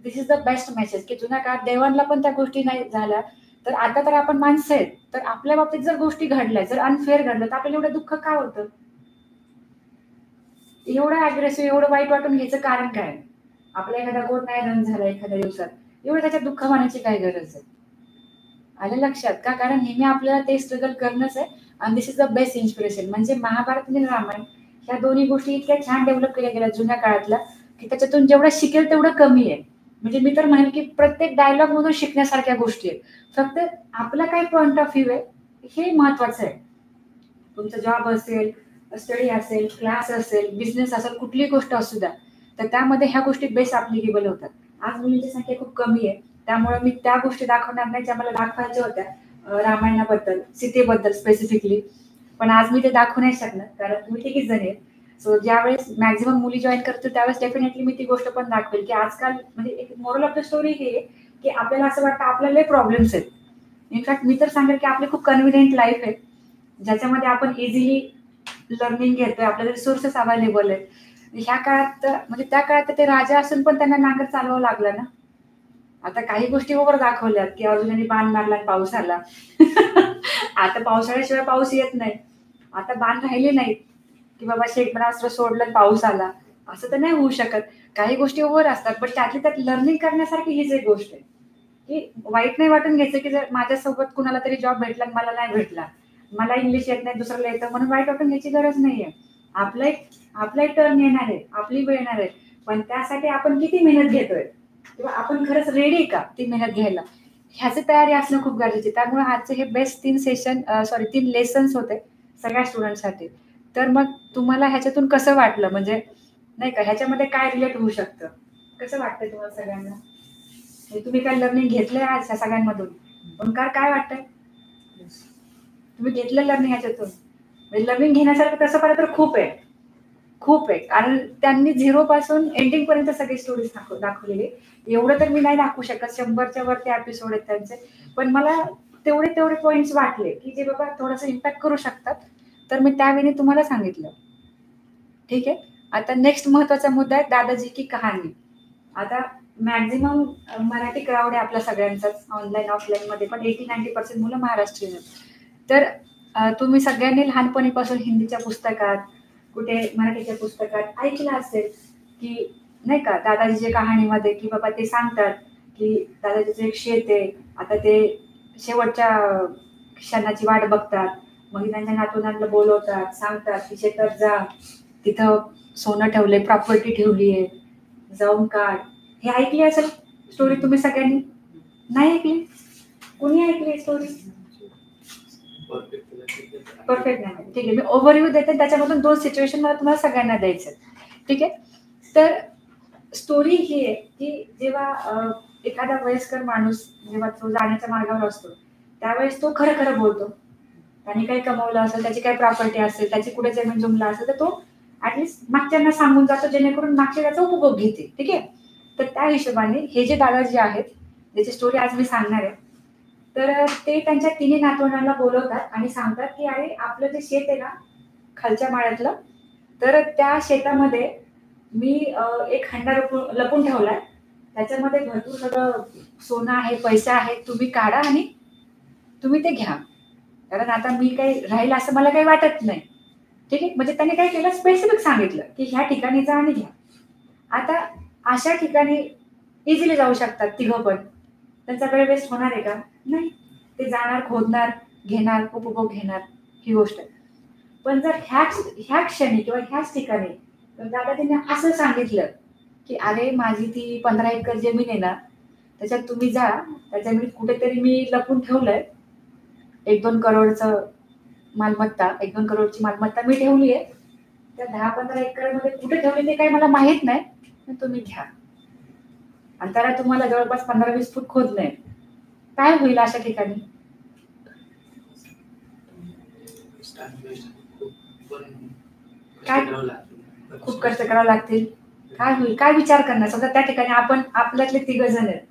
दिस इज द बेस्ट मेसेज की जुन्या काळात देवांना पण त्या गोष्टी नाही झाल्या, तर आता तर आपण माणसं आहेत, तर आपल्या बाबतीत जर गोष्टी घडल्या, जर अनफेअर घडलं तर आपल्याला एवढं दुःख का होतं, एवढं अग्रेसिव्ह, एवढं वाईट वाटून घ्यायचं कारण काय? आपला एखादा गोड नाही रन झाला एखाद्या दिवसात, एवढं त्याच्यात दुःख मानायची काय गरज आहे? आलं लक्षात का? कारण नेहमी आपल्याला ते स्ट्रगल करणंच आहे. आणि दिस इज द बेस्ट इन्स्पिरेशन. म्हणजे महाभारत आणि रामायण ह्या दोन्ही गोष्टी इतक्या छान डेव्हलप केल्या गेल्या जुन्या काळातल्या की त्याच्यातून जेवढं शिकेल तेवढं कमी आहे. म्हणजे मी तर म्हणेन की प्रत्येक डायलॉग मधून शिकण्यासारख्या गोष्टी आहेत. फक्त आपला काय पॉइंट ऑफ व्ह्यू आहे हे महत्वाचं आहे. तुमचा जॉब असेल, स्टडी असेल, क्लास असेल, बिझनेस असेल, कुठलीही गोष्ट असू द्या, तर त्यामध्ये ह्या गोष्टी बेस्ट ॲप्लिकेबल होतात. आज मुलींची संख्या खूप कमी आहे, त्यामुळे मी त्या गोष्टी दाखवणार नाही ज्या मला दाखवायच्या होत्या रामायणाबद्दल, सीतेबद्दल स्पेसिफिकली. पण आज मी ते दाखवू नाही शकणार कारण मी तिघीच जण आहे. सो ज्यावेळेस मॅक्झिमम मुली जॉईन करतील त्यावेळेस डेफिनेटली मी ती गोष्ट पण दाखवेल की आजकाल म्हणजे एक मोरल ऑफ द स्टोरी हे की आपल्याला असं वाटतं आपल्याला प्रॉब्लेम्स आहेत. इनफॅक्ट मी तर सांगेल की आपली खूप कन्व्हिनियंट लाईफ आहे ज्याच्यामध्ये आपण इझिली लर्निंग घेतोय, आपल्याला रिसोर्सेस अवेलेबल आहेत. ह्या काळात म्हणजे त्या काळात ते राजा असून पण त्यांना नांगर चालवावं लागलं ना. आता काही गोष्टी ओव्हर दाखवल्यात की अर्जुनाने बाण मारला आणि पाऊस आला. आता पावसाळ्याशिवाय पाऊस येत नाही. आता बाण राहिले नाहीत की बाबा क्षेपणास्त्र सोडलं पाऊस आला, असं तर नाही होऊ शकत. काही गोष्टी ओव्हर असतात, पण त्यातली त्यात लर्निंग करण्यासारखी हीच एक गोष्ट आहे की वाईट नाही वाटून घ्यायचं की जर माझ्यासोबत कुणाला तरी जॉब भेटला मला नाही भेटला, मला इंग्लिश येत नाही दुसऱ्याला येतं म्हणून वाईट वाटून घ्यायची गरज नाहीये. आपला एक टर्न येणार आहे, आपली वेळ येणार आहे, पण त्यासाठी आपण किती मेहनत घेतोय किंवा आपण खरंच रेडी आहे का ती मेहनत घ्यायला, ह्याची तयारी असणं खूप गरजेचे. त्यामुळे आजचे हे बेस्ट 3 लेसन्स होते सगळ्या स्टुडंटसाठी. तर मग तुम्हाला ह्याच्यातून कसं वाटलं, म्हणजे नाही का ह्याच्यामध्ये काय रिलेट होऊ शकतं, कसं वाटतंय तुम्हाला सगळ्यांना? तुम्ही काय लर्निंग घेतलंय आज ह्या सगळ्यांमधून? ओंकार काय वाटतंय, तुम्ही घेतलं लर्निंग ह्याच्यातून? म्हणजे लर्निंग घेण्यासारखं तसं पाहिलं तर खूप आहे, खूप आहे. कारण त्यांनी 0 पासून एंडिंग पर्यंत सगळी स्टोरीज दाखवलेली. एवढं तर मी नाही दाखवू शकत, 100च्या वरती एपिसोड आहेत त्यांचे, पण मला तेवढे पॉइंट्स वाटले की जे बाबा थोडंसं इम्पॅक्ट करू शकतात, तर मी त्यावेळी तुम्हाला सांगितलं. ठीक आहे. आता नेक्स्ट महत्वाचा मुद्दा आहे दादाजी की कहाणी. आता मॅक्झिमम मराठी क्राऊड आहे आपल्या सगळ्यांचाच, ऑनलाईन ऑफलाईन मध्ये पण 80-90% मुलं महाराष्ट्रीयन आहेत. तर तुम्ही सगळ्यांनी लहानपणीपासून हिंदीच्या पुस्तकात, कुठे मराठीच्या पुस्तकात ऐकलं असेल की नाही का दादाजीच्या कहाणीमध्ये की बाबा ते सांगतात की दादाजीचं एक शेत आहे, आता ते शेवटच्या क्षणाची वाट बघतात, मग त्यांच्या नातूंना बोलवतात, सांगतात की शेतात जा, तिथं सोनं ठेवलंय, प्रॉपर्टी ठेवली आहे, जाऊन काढ. हे ऐकली असेल स्टोरी तुम्ही सगळ्यांनी? नाही ऐकली? कुणी ऐकली स्टोरी? परफेक्ट नाही. ठीक आहे, मी ओव्हरव्ह्यू देते, त्याच्यामधून 2 सिच्युएशन मला तुम्हाला सगळ्यांना द्यायचं. ठीक आहे. तर स्टोरी ही आहे की जेव्हा एखादा वयस्कर माणूस जेव्हा तो जाण्याच्या मार्गावर असतो त्यावेळेस तो खरं बोलतो. त्याने काही कमवलं असेल, त्याची काही प्रॉपर्टी असेल, त्याची कुठे जमीन जुमला असेल, तर तो ऍटलिस्ट मागच्यांना सांगून जातो, जेणेकरून मागचे त्याचा उपभोग घेते. ठीक आहे. तर त्या हिशोबाने हे जे दादाजी आहेत, ज्याची स्टोरी आज मी सांगणार आहे, तर ते त्यांच्या 3 नातवंडांना बोलवतात आणि सांगतात की अरे आपलं जे शेत आहे ना खालच्या माळ्यातलं, तर त्या शेतामध्ये मी एक हंडा लपून ठेवलाय, त्याच्यामध्ये भरपूर सगळं सोनं आहे, पैसा आहे, तुम्ही काढा आणि तुम्ही ते घ्या, कारण आता मी काही राहील असं मला काही वाटत नाही. ठीक आहे. म्हणजे त्याने काय केलं, स्पेसिफिक सांगितलं की ह्या ठिकाणी जा आणि घ्या. आता अशा ठिकाणी इझिली जाऊ शकतात तिघं पण, त्यांचा वेळ वेस्ट होणार आहे का? नाही. ते जाणार, खोदणार, घेणार, उपभोग घेणार, ही गोष्ट आहे. पण जर ह्या क्षणी किंवा ह्याच ठिकाणी दादा त्यांनी असं सांगितलं की अरे माझी ती 15 एकर जमीन आहे ना, त्याच्यात तुम्ही जा, त्याच्या मी कुठेतरी मी लपून ठेवलंय 1-2 करोडचं मालमत्ता, 1-2 करोडची मालमत्ता मी ठेवली आहे, त्या 10-15 एकर मध्ये कुठे ठेवली ते काही मला माहित नाही, पण तुम्ही घ्या. आणि त्याला तुम्हाला जवळपास 15-20 फूट खोदणे, काय होईल अशा ठिकाणी? काय खूप कष्ट करावं लागतील. काय होईल, काय विचार करणार? समजा त्या ठिकाणी आपण आपल्यातले 3 जण आहेत,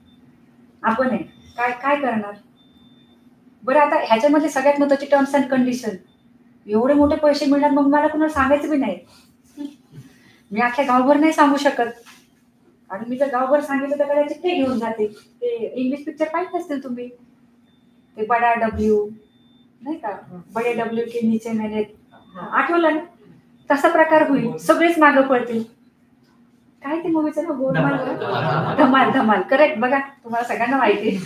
आपण आहे, काय करणार बरं? आता ह्याच्यामध्ये सगळ्यात महत्वाची टर्म्स अँड कंडिशन. एवढे मोठे पैसे मिळणार, मग मला कुणाला सांगायचं बी नाही. मी अख्ख्या गावभर नाही सांगू शकत, आणि मी जर गावभर सांगितलं तर कदाचित ते घेऊन जाते. ते इंग्लिश पिक्चर पाहिजे असतील तुम्ही, ते बडा डब्ल्यू नाही का, बडे डब्ल्यू के नीचे मैंने, आठवलं ना? तसा प्रकार होईल, सगळेच मागं पडतील. काय ते मूवीचं ना, गोलमाल, धमाल. करेक्ट. बघा, तुम्हाला सगळ्यांना माहिती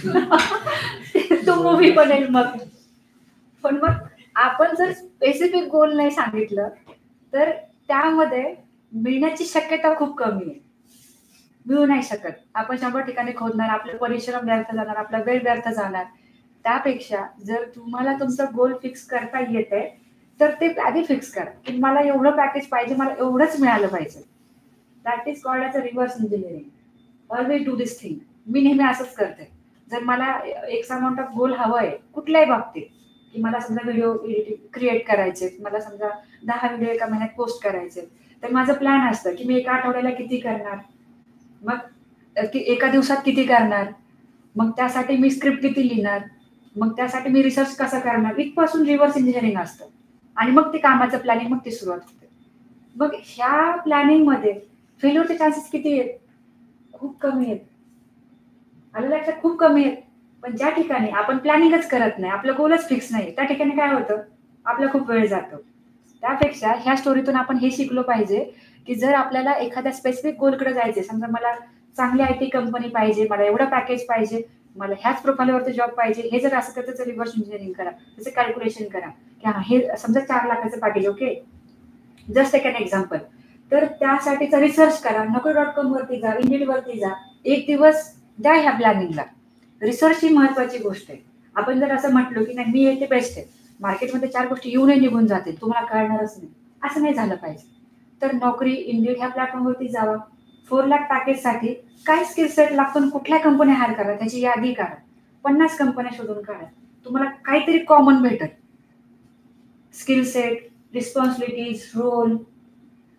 तो मूवी बनेल मग. पण मग आपण जर स्पेसिफिक गोल नाही सांगितलं तर त्यामध्ये मिळण्याची शक्यता खूप कमी आहे, मिळू नाही शकत. आपण 100 ठिकाणी खोदणार, आपले परिश्रम व्यर्थ जाणार, आपला वेळ व्यर्थ जाणार. त्यापेक्षा जर तुम्हाला तुमचं गोल फिक्स करता येते तर ते आधी फिक्स करा की मला एवढं पॅकेज पाहिजे, मला एवढंच मिळालं पाहिजे. That is called as a reverse engineering. Always do this thing. मी नेहमी असंच करते. जर मला एक्स अमाऊंट ऑफ गोल हवं आहे कुठल्याही बाबतीत, की मला समजा व्हिडिओ क्रिएट करायचे, मला समजा 10 व्हिडिओ एका महिन्यात पोस्ट करायचे, तर माझं प्लॅन असतं की मी एका आठवड्याला किती करणार, मग एका दिवसात किती करणार, मग त्यासाठी मी स्क्रिप्ट किती लिहिणार, मग त्यासाठी मी रिसर्च कसं करणार, इथपासून रिव्हर्स इंजिनिअरिंग असतं. आणि मग ते कामाचं प्लॅनिंग, मग ती सुरुवात होते. मग ह्या प्लॅनिंग मध्ये फेल्युअरचे चान्सेस किती आहेत? खूप कमी आहेत. आलं लक्षात? खूप कमी आहेत. पण ज्या ठिकाणी आपण प्लॅनिंगच करत नाही, आपलं गोलच फिक्स नाही, त्या ठिकाणी काय होतं, आपला खूप वेळ जातो. त्यापेक्षा ह्या स्टोरीतून आपण हे शिकलो पाहिजे की जर आपल्याला एखाद्या स्पेसिफिक गोलकडे जायचे, समजा मला चांगली IT कंपनी पाहिजे, मला एवढं पॅकेज पाहिजे, मला ह्याच प्रोफाईलवरती जॉब पाहिजे, हे जर असं तर त्याचं रिव्हर्स इंजिनिअरिंग करा, त्याचं कॅल्क्युलेशन करा की हा हे समजा 4 लाखाचं package, okay, just take an example. तर त्यासाठीचा रिसर्च करा, Naukri.com वरती जा, Indeed वरती जा, एक दिवस द्या ह्या प्लॅनिंगला. रिसर्च ही महत्वाची गोष्ट आहे. आपण जर असं म्हटलो की नाही मी हे ते बेस्ट आहे, मार्केटमध्ये 4 गोष्टी येऊनही निघून जातील, तुम्हाला कळणारच नाही, असं नाही झालं पाहिजे. तर नोकरी इंडिड ह्या प्लॅटफॉर्मवरती जावा. 4 लाख पॅकेजसाठी काय स्किल सेट लागतो, कुठल्या कंपन्या हायर करा त्याची यादी काढा. 50 कंपन्या शोधून काढा, तुम्हाला काहीतरी कॉमन भेटेल. स्किल सेट, रिस्पॉन्सिबिलिटीज, रोल,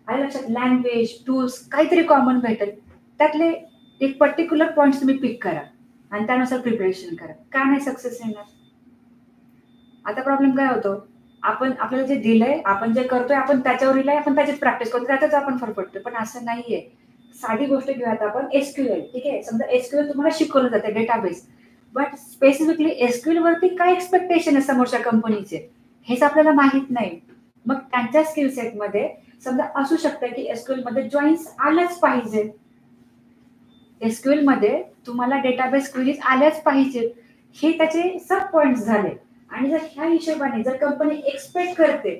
आलं लक्षात, लँग्वेज, टूल्स, काहीतरी कॉमन भेटेल. त्यातले एक पर्टिक्युलर पॉइंट तुम्ही पिक करा आणि त्यानुसार प्रिपरेशन करा. का नाही सक्सेस येणार? आता प्रॉब्लेम काय होतो, आपण आपल्याला जे दिलंय, आपण जे करतोय, आपण त्याच्यावर रिलाय, आपण त्याचीच प्रॅक्टिस करतो, त्यातच आपण फरफटतो. पण असं नाहीये. साधी गोष्ट घेऊयात आपण, एसक्यूएल. ठीक आहे, समजा एसक्यूएल तुम्हाला शिकवलं जातं, डेटाबेस, बट स्पेसिफिकली एसक्यूएल वरती काय एक्सपेक्टेशन आहे समोरच्या कंपनीचे हेच आपल्याला माहित नाही. मग त्यांच्या स्किल सेटमध्ये समजा असू शकतं की एसक्यूएल मध्ये जॉईन्स आल्याच पाहिजे, एसक्यूएल मध्ये तुम्हाला डेटाबेस क्वेरीज आल्याच पाहिजे, हे त्याचे सब पॉइंट्स झाले. आणि जर ह्या हिशोबाने जर कंपनी एक्सपेक्ट करते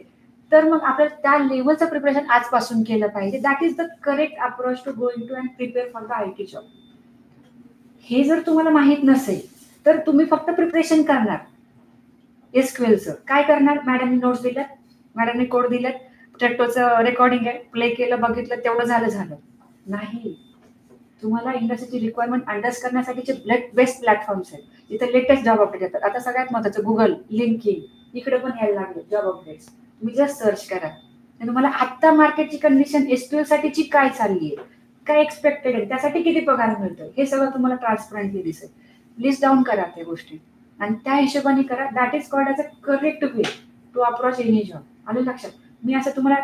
तर मग आपल्याला त्या लेवलचं प्रिपरेशन आजपासून केलं पाहिजे. That is the correct approach to going to and prepare for the IT job. हे जर तुम्हाला माहित नसेल तर तुम्ही फक्त प्रिपरेशन करणार एसक्यूएलचं. काय करणार, मॅडमनी नोट्स दिल्यात, मॅडमनी कोड दिल्यात, टेक्टोचं रेकॉर्डिंग आहे, प्ले केलं, बघितलं, तेवढं झालं नाही. तुम्हाला इंडस्ट्रीची रिक्वायरमेंट अंडरस्टँड करण्यासाठीचे बेस्ट प्लॅटफॉर्म्स आहेत, जिथे लेटेस्ट जॉब अपडेट येतात. आता सगळ्यात महत्त्वाचं गुगल, लिंक्डइन, इकडे पण यायला लागले जॉब अपडेट्स. तुम्ही जस्ट सर्च करा आणि तुम्हाला आत्ता मार्केटची कंडिशन एसक्यूएल साठीची काय चालली आहे, काय एक्सपेक्टेड आहे, त्यासाठी किती पगार मिळतो, हे सगळं तुम्हाला ट्रान्सपरंटली दिसेल. लिस्ट डाऊन करा त्या गोष्टी आणि त्या हिशोबाने करा. That is called as a correct way to approach any job. आलं लक्षात? मी असं तुम्हाला,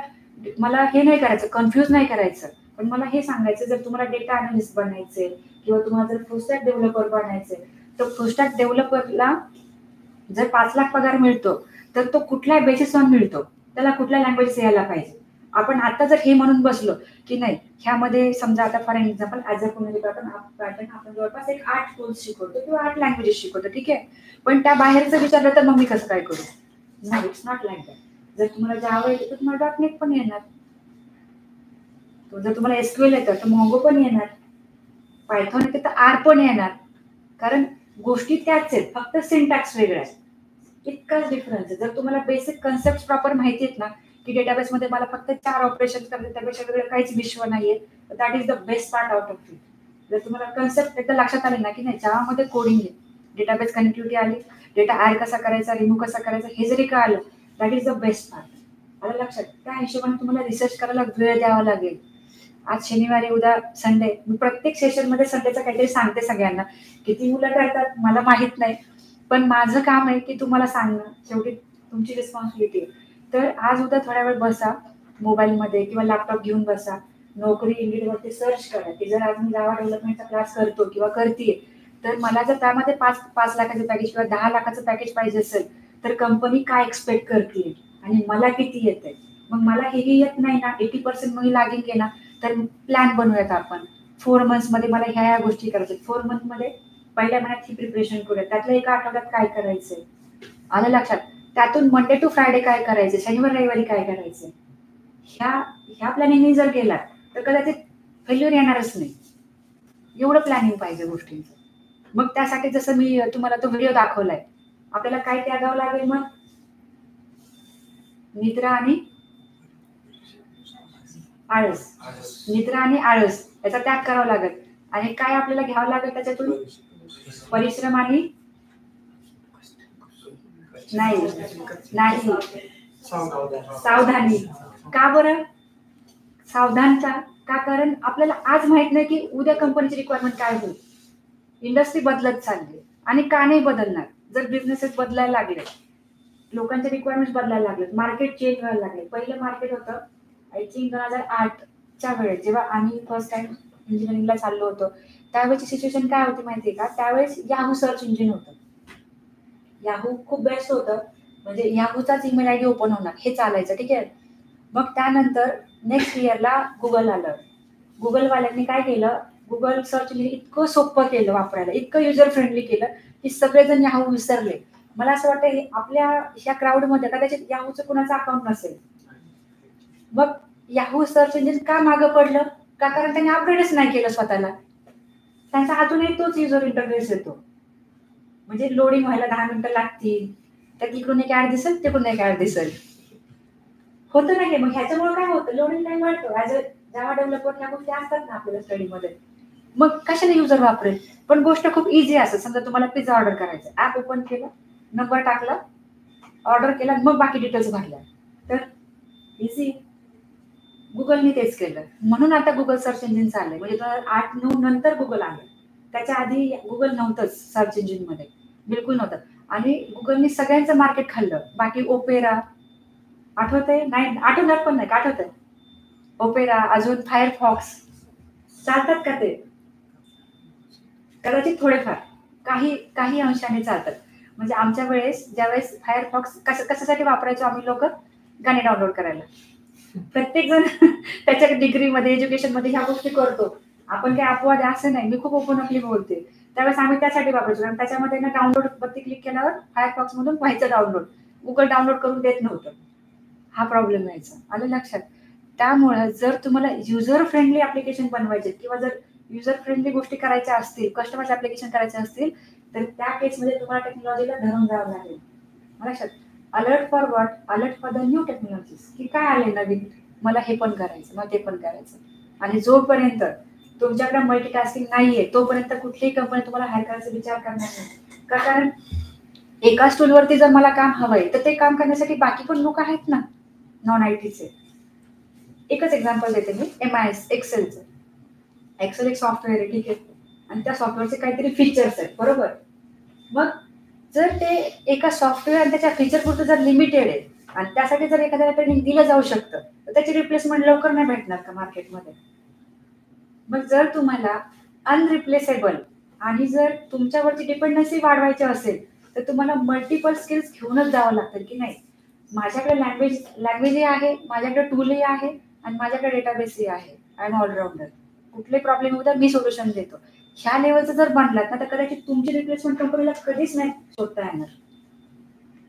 मला हे नाही करायचं, कन्फ्यूज नाही करायचं, पण मला हे सांगायचं, जर तुम्हाला डेटा अनालिस्ट बनायचे किंवा तुम्हाला जर फुल स्टॅक डेव्हलपर बनायचे, तर फुल स्टॅक डेव्हलपरला जर 5 लाख पगार मिळतो तर तो कुठल्या बेसिसवर मिळतो, त्याला कुठल्या लँग्वेजेस यायला पाहिजे. आपण आता जर हे म्हणून बसलो की नाही ह्यामध्ये समजा आता for example as a Puneri pattern आपण जवळपास एक 8 टूल्स शिकवतो किंवा 8 लँग्वेजेस शिकवतो, ठीक आहे, पण त्या बाहेरचं विचारलं तर मग मी कसं काय करू? नाही, इट्स नॉट लाईक दॅट. जर तुम्हाला जावा येतं तर तुम्हाला डॉट पण येणार, जर तुम्हाला एसक्यूएल येतं तर मोंगो पण येणार, पायथॉन येते तर आर पण येणार, कारण गोष्टी त्याच आहेत, फक्त सिंटॅक्स वेगळा आहे, इतकाच डिफरन्स आहे. जर तुम्हाला बेसिक कन्सेप्ट प्रॉपर माहिती आहेत ना, की डेटाबेसमध्ये मला फक्त 4 ऑपरेशन करायचे, त्यापेक्षा वेगळं काहीच विश्व नाहीये, that is the best part out of it. जर तुम्हाला कन्सेप्ट एकदा लक्षात आले ना की नाही जावामध्ये कोडिंग आहे, डेटाबेस कनेक्टिव्हिटी आली, डेटा ऍड कसा करायचा, रिमूव्ह कसा करायचा, हे जरी कळालं, that is the best part. आलं लक्षात? त्या हिशोबाने तुम्हाला रिसर्च करायला वेळ द्यावा लागेल. आज शनिवारी, उद्या संडे, मी प्रत्येक सेशनमध्ये संडेचं काहीतरी सांगते सगळ्यांना. किती मुलं करतात मला माहित नाही, पण माझं काम आहे की तुम्हाला सांगणं, शेवटी तुमची रिस्पॉन्सिबिलिटी आहे. तर आज उद्या थोड्या वेळ बसा, मोबाईलमध्ये किंवा लॅपटॉप घेऊन बसा, नोकरी इंडिडवरती सर्च करा की जर आज मी जावा डेव्हलपमेंटचा क्लास करतो किंवा करते, तर मला जर त्यामध्ये 5 लाखाचं पॅकेज किंवा 10 लाखाचं पॅकेज पाहिजे असेल तर कंपनी काय एक्सपेक्ट करते आणि मला किती येतंय. मग मला हेही येत नाही ना, 80% मग लागेल की ना, तर प्लॅन बनवूयात आपण. 4 मंथ्समध्ये मला ह्या गोष्टी करायच्या, 4 मंथमध्ये पहिल्या महिन्यात ही प्रिपरेशन करूया, त्यातल्या एका आठवड्यात काय करायचंय, आलं लक्षात? त्यातून मंडे टू फ्रायडे काय करायचं, शनिवार रविवारी काय करायचंय, ह्या प्लॅनिंगने जर गेला तर कदाचित फेल्युअर येणारच नाही. एवढं प्लॅनिंग पाहिजे गोष्टींचं. मग त्यासाठी जसं मी तुम्हाला तो व्हिडिओ दाखवलाय, आपल्याला काय त्यागावं लागेल, मग निद्रा आणि आळस, निद्रा आणि आळस याचा त्याग करावा लागेल. आणि काय आपल्याला घ्यावं लागेल त्याच्यातून, परिश्रम आणि नाही सावधानी. का बरं सावधान का? कारण आपल्याला आज माहित नाही की उद्या कंपनीची रिक्वायरमेंट काय होईल. इंडस्ट्री बदलत चालली आणि का नाही बदलणार? जर बिझनेसेस बदलायला लागले, लोकांचे रिक्वायरमेंट बदलायला लागले, मार्केट चेंज व्हायला लागले. पहिलं मार्केट होतं आय थिंक 2008च्या वेळेस, जेव्हा आम्ही फर्स्ट टाइम इंजिनिअरिंगला चाललो होतो, त्यावेळेची सिच्युएशन काय होती माहितीये का? त्यावेळेस याहू सर्च इंजिन होतं, याहू खूप बेस्ट होतं, म्हणजे याहूचाच ईमेल आयडी ओपन होणार हे चालायचं, ठीक आहे. मग त्यानंतर नेक्स्ट इयरला गुगल आलं. गुगलवाल्यांनी काय केलं, गुगल सर्च इंजिन इतकं सोपं केलं वापरायला, इतकं युजर फ्रेंडली केलं की सगळेजण याहू विसरले. मला असं वाटतं आपल्या ह्या क्राऊडमध्ये कदाचित याहूचं कुणाचं अकाउंट नसेल. मग याहू सर्च इंजिन का मागं पडलं? का? कारण त्यांनी अपग्रेडच नाही केलं स्वतःला. त्यांचा अजूनही तोच युजर इंटरफेस येतो. म्हणजे लोडिंग व्हायला 10 मिनिटं लागतील, त्यात इकडून एक ऍड दिसेल, तिकडून एक ऍड दिसेल, होतं नाही. मग ह्याच्यामुळे काय होतं, लोडिंग टाइम वाढतो. ऍज अ जावा डेव्हलपर ह्या गोष्टी असतात ना आपल्याला स्टडीमध्ये, मग कशाला युजर वापरेल. पण गोष्ट खूप इझी असते. समजा तुम्हाला पिझ्झा ऑर्डर करायचा, ऍप ओपन केलं, नंबर टाकला, ऑर्डर केला, मग बाकी डिटेल्स भरल्या, तर इझी. गुगलनी तेच केलं. म्हणून आता गुगल सर्च इंजिन चाललंय. म्हणजे 2008-9 नंतर गुगल आलं. त्याच्या आधी गुगल नव्हतंच सर्च इंजिन मध्ये, बिलकुल नव्हतं. आणि गुगलनी सगळ्यांचं मार्केट खाल्लं. बाकी ओपेरा आठवतंय, नाही आठवणार पण नाही, आठवतंय ओपेरा, अजून फायरफॉक्स चालतात का ते? कदाचित थोडेफार काही काही अंशाने चालतात. म्हणजे आमच्या वेळेस ज्यावेळेस फायरफॉक्स कशासाठी वापरायचो आम्ही लोक, गाणे डाउनलोड करायला. प्रत्येक जण त्याच्या डिग्रीमध्ये एज्युकेशनमध्ये ह्या गोष्टी करतो. आपण काही अपवाद असं नाही, मी खूप ओपनली बोलते. त्यावेळेस आम्ही त्यासाठी वापरायचो, कारण त्याच्यामध्ये ना डाउनलोड वरती क्लिक केल्यावर फायरफॉक्स मधून व्हायचं डाउनलोड, गुगल डाउनलोड करून देत नव्हतं. हा प्रॉब्लेम यायचा, आलं लक्षात. त्यामुळे जर तुम्हाला युजर फ्रेंडली ऍप्लिकेशन बनवायचे किंवा जर युजर फ्रेंडली गोष्टी करायच्या असतील, कस्टमाइज ऍप्लिकेशन करायचे असतील, तर त्या केसमध्ये तुम्हाला टेक्नॉलॉजीला धरून जावं लागेल. लक्षात. Alert for what? Alert for the new technologies, की काय आले नवीन, मला हे पण करायचं, मला ते पण करायचं. आणि जोपर्यंत तुमच्याकडे मल्टीटास्किंग नाहीये तोपर्यंत कुठलीही कंपनी तुम्हाला हायर करायचा विचार करणार नाही. कारण एका स्टूलवरती जर मला काम हवंय, तर ते काम करण्यासाठी बाकी पण लोक आहेत ना, नॉन आयटीचे. एकच एक्झाम्पल देते मी, MIS एक्सेलचं. एक्सेल एक सॉफ्टवेअर आहे, ठीक आहे, आणि त्या सॉफ्टवेअरचे काहीतरी फीचर्स आहेत, बरोबर. मग जर ते एका सॉफ्टवेअर आणि त्याच्या फीचर पुरतं जर लिमिटेड आहे आणि त्यासाठी जर एखाद्याला ट्रेनिंग दिलं जाऊ शकतं, तर त्याची रिप्लेसमेंट लवकर नाही भेटणार का मार्केटमध्ये. मग जर तुम्हाला अनरिप्लेसेबल आणि जर तुमच्यावरची डिपेंडन्सी वाढवायची असेल, तर तुम्हाला मल्टिपल स्किल्स घेऊनच जावं लागतं, की नाही माझ्याकडे लँग्वेजही आहे, माझ्याकडे टूलही आहे, आणि माझ्याकडे डेटाबेसही आहे. I am allrounder. कुठले प्रॉब्लेम होतात मी सोल्युशन देतो. ह्या लेवलचं जर बनलात ना, तर कदाचित तुमची रिप्लेसमेंट कंपनीला कधीच नाही शोधता येणार.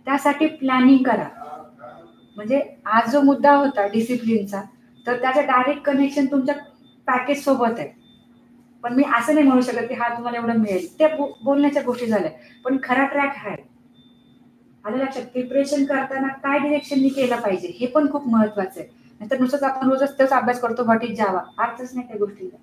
त्यासाठी प्लॅनिंग करा. म्हणजे आज जो मुद्दा होता डिसिप्लिनचा, तर त्याचं डायरेक्ट कनेक्शन तुमच्या पॅकेज सोबत आहे. पण मी असं नाही म्हणू शकत की हा तुम्हाला एवढं मिळेल, त्या बोलण्याच्या गोष्टी झाल्या. पण खरा ट्रॅक आहे. आलं लक्षात. प्रिपरेशन करताना काय डिरेक्शननी केलं पाहिजे हे पण खूप महत्वाचं आहे. नाहीतर नुसतंच आपण रोजच तेच अभ्यास करतो, व्हॉट इज जावा, अर्थच नाही त्या गोष्टीला.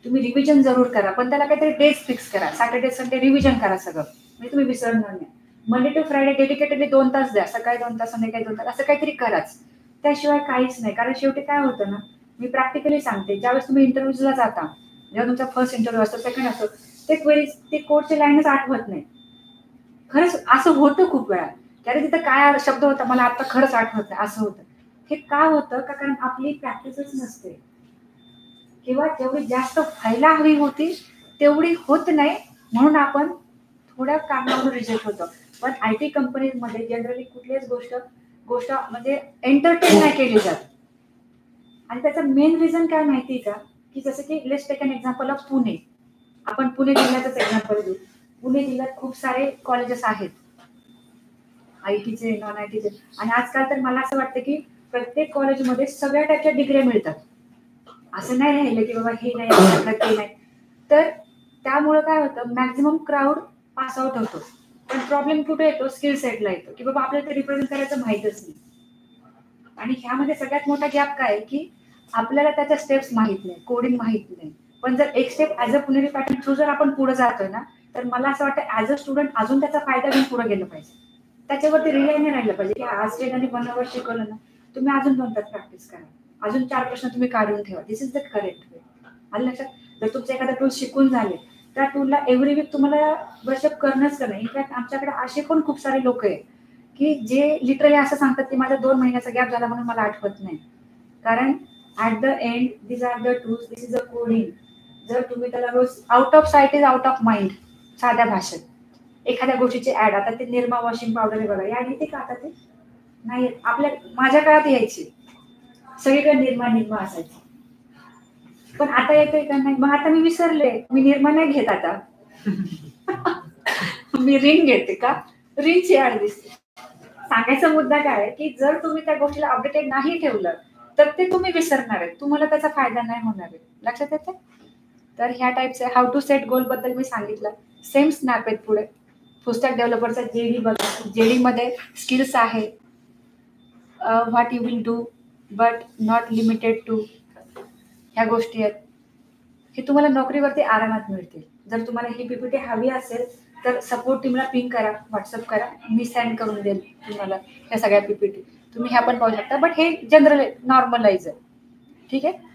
तुम्ही रिव्हिजन जरूर करा, पण त्याला काहीतरी डेट फिक्स करा. सॅटर्डे संडे रिव्हिजन करा सगळं, म्हणजे तुम्ही विसरणार नाही. मंडे टू फ्रायडे डेडिकेटेडली 2 तास द्या, सकाळी 2 तास, संध्याकाळी 2 तास, असं काहीतरी कराच. त्याशिवाय काहीच नाही. कारण शेवटी काय होतं ना, मी प्रॅक्टिकली सांगते, ज्यावेळेस तुम्ही इंटरव्ह्यूला जाता, जेव्हा तुमचा फर्स्ट इंटरव्ह्यू असतो, सेकंड असतो, ते क्वेरीज, ते कोडचे लाईनच आठवत नाही. खरंच असं होतं खूप वेळा, अरे तिथं काय शब्द होता मला आता खरंच आठवत नाही, असं होतं. हे का होतं का, कारण आपली प्रॅक्टिसच नसते, किंवा जेवढी जास्त व्हायला हवी होती तेवढी होत नाही, म्हणून आपण थोड्या कामावर रिजेक्ट होतो. पण IT कंपनीमध्ये जनरली कुठलीच गोष्ट म्हणजे एंटरटेन नाही केली जात. आणि त्याचं मेन रिझन काय माहिती का, की जसं की let's take an example of Pune. आपण पुणे जिल्ह्याचंच एक्झाम्पल घेऊ. पुणे जिल्ह्यात खूप सारे कॉलेजेस आहेत, ITचे, नॉन ITचे. आणि आजकाल तर मला असं वाटतं की प्रत्येक कॉलेजमध्ये सगळ्या टाईपच्या डिग्री मिळतात. असं नाही राहिलं की बाबा हे नाही, ते नाही. तर त्यामुळे काय होतं, मॅक्झिमम क्राऊड पास आउट होतो. पण प्रॉब्लेम कुठे येतो, स्किल सेटला येतो, की बाबा आपल्याला ते रिप्रेझेंट करायचं माहीतच नाही. आणि ह्यामध्ये सगळ्यात मोठा गॅप काय आहे, की आपल्याला त्याच्या स्टेप्स माहित नाही, कोडिंग माहित नाही. पण जर एक step as a Puneri pattern through जर आपण पुढे जातोय ना, तर मला असं वाटतं ऍज अ स्टुडंट अजून त्याचा फायदा घेऊन पुढे गेलं पाहिजे. त्याच्यावरती रिलाय नाही राहिलं पाहिजे की आज ट्रेनरने 1 आवर शिकवलं ना, तुम्ही अजून 2 तास प्रॅक्टिस करा, अजून 4 प्रश्न तुम्ही काढून ठेवा. दिस इज द करेक्ट वे. आलं लक्षात. जर तुमचं एखादा टूल शिकून झाले, त्या टूलला एव्हरी वीक तुम्हाला ब्रशअप करणंच करणं. इनफॅक्ट आमच्याकडे असे पण खूप सारे लोक आहेत की जे लिटरली असं सांगतात की माझा 2 महिन्याचा गॅप झाला म्हणून मला आठवत नाही. कारण at the end this are the tools, this is a coding. जर तुम्ही त्याला रोज, out of sight is out of mind, साध्या भाषेत. एखाद्या गोष्टीची ऍड, आता ते निरमा वॉशिंग पावडर आहे बघा, ऍड येते का आता? ते नाही. माझ्या काळात यायची, सगळीकडे निरमा असायची. पण आता येतोय का? नाही. मग आता मी विसरले, मी निरमा नाही घेत आता. मी रिंग घेते. का? रिंगची ऍड दिसते. सांगायचा मुद्दा काय आहे, की जर तुम्ही त्या गोष्टीला अपडेटेड नाही ठेवलं तर ते तुम्ही विसरणार आहे, तुम्हाला त्याचा फायदा नाही होणार आहे. लक्षात येते. तर ह्या टाईपचे हाऊ टू सेट गोल बद्दल मी सांगितलं. सेम स्नॅप आहेत पुढे. फुलस्टॅक डेव्हलपरचा जेडी बघा, जेडी मध्ये स्किल्स आहे, what you will do but not limited to, ह्या गोष्टी आहेत. हे तुम्हाला नोकरीवरती आरामात मिळतील. जर तुम्हाला ही पीपीटी हवी असेल तर सपोर्ट टीमला पिंग करा, व्हॉट्सअप करा, मी सेंड करून देईल तुम्हाला ह्या सगळ्या पीपीटी. तुम्ही ह्या पण पाहू शकता, बट हे जनरल नॉर्मलाइज आहे. ठीक आहे.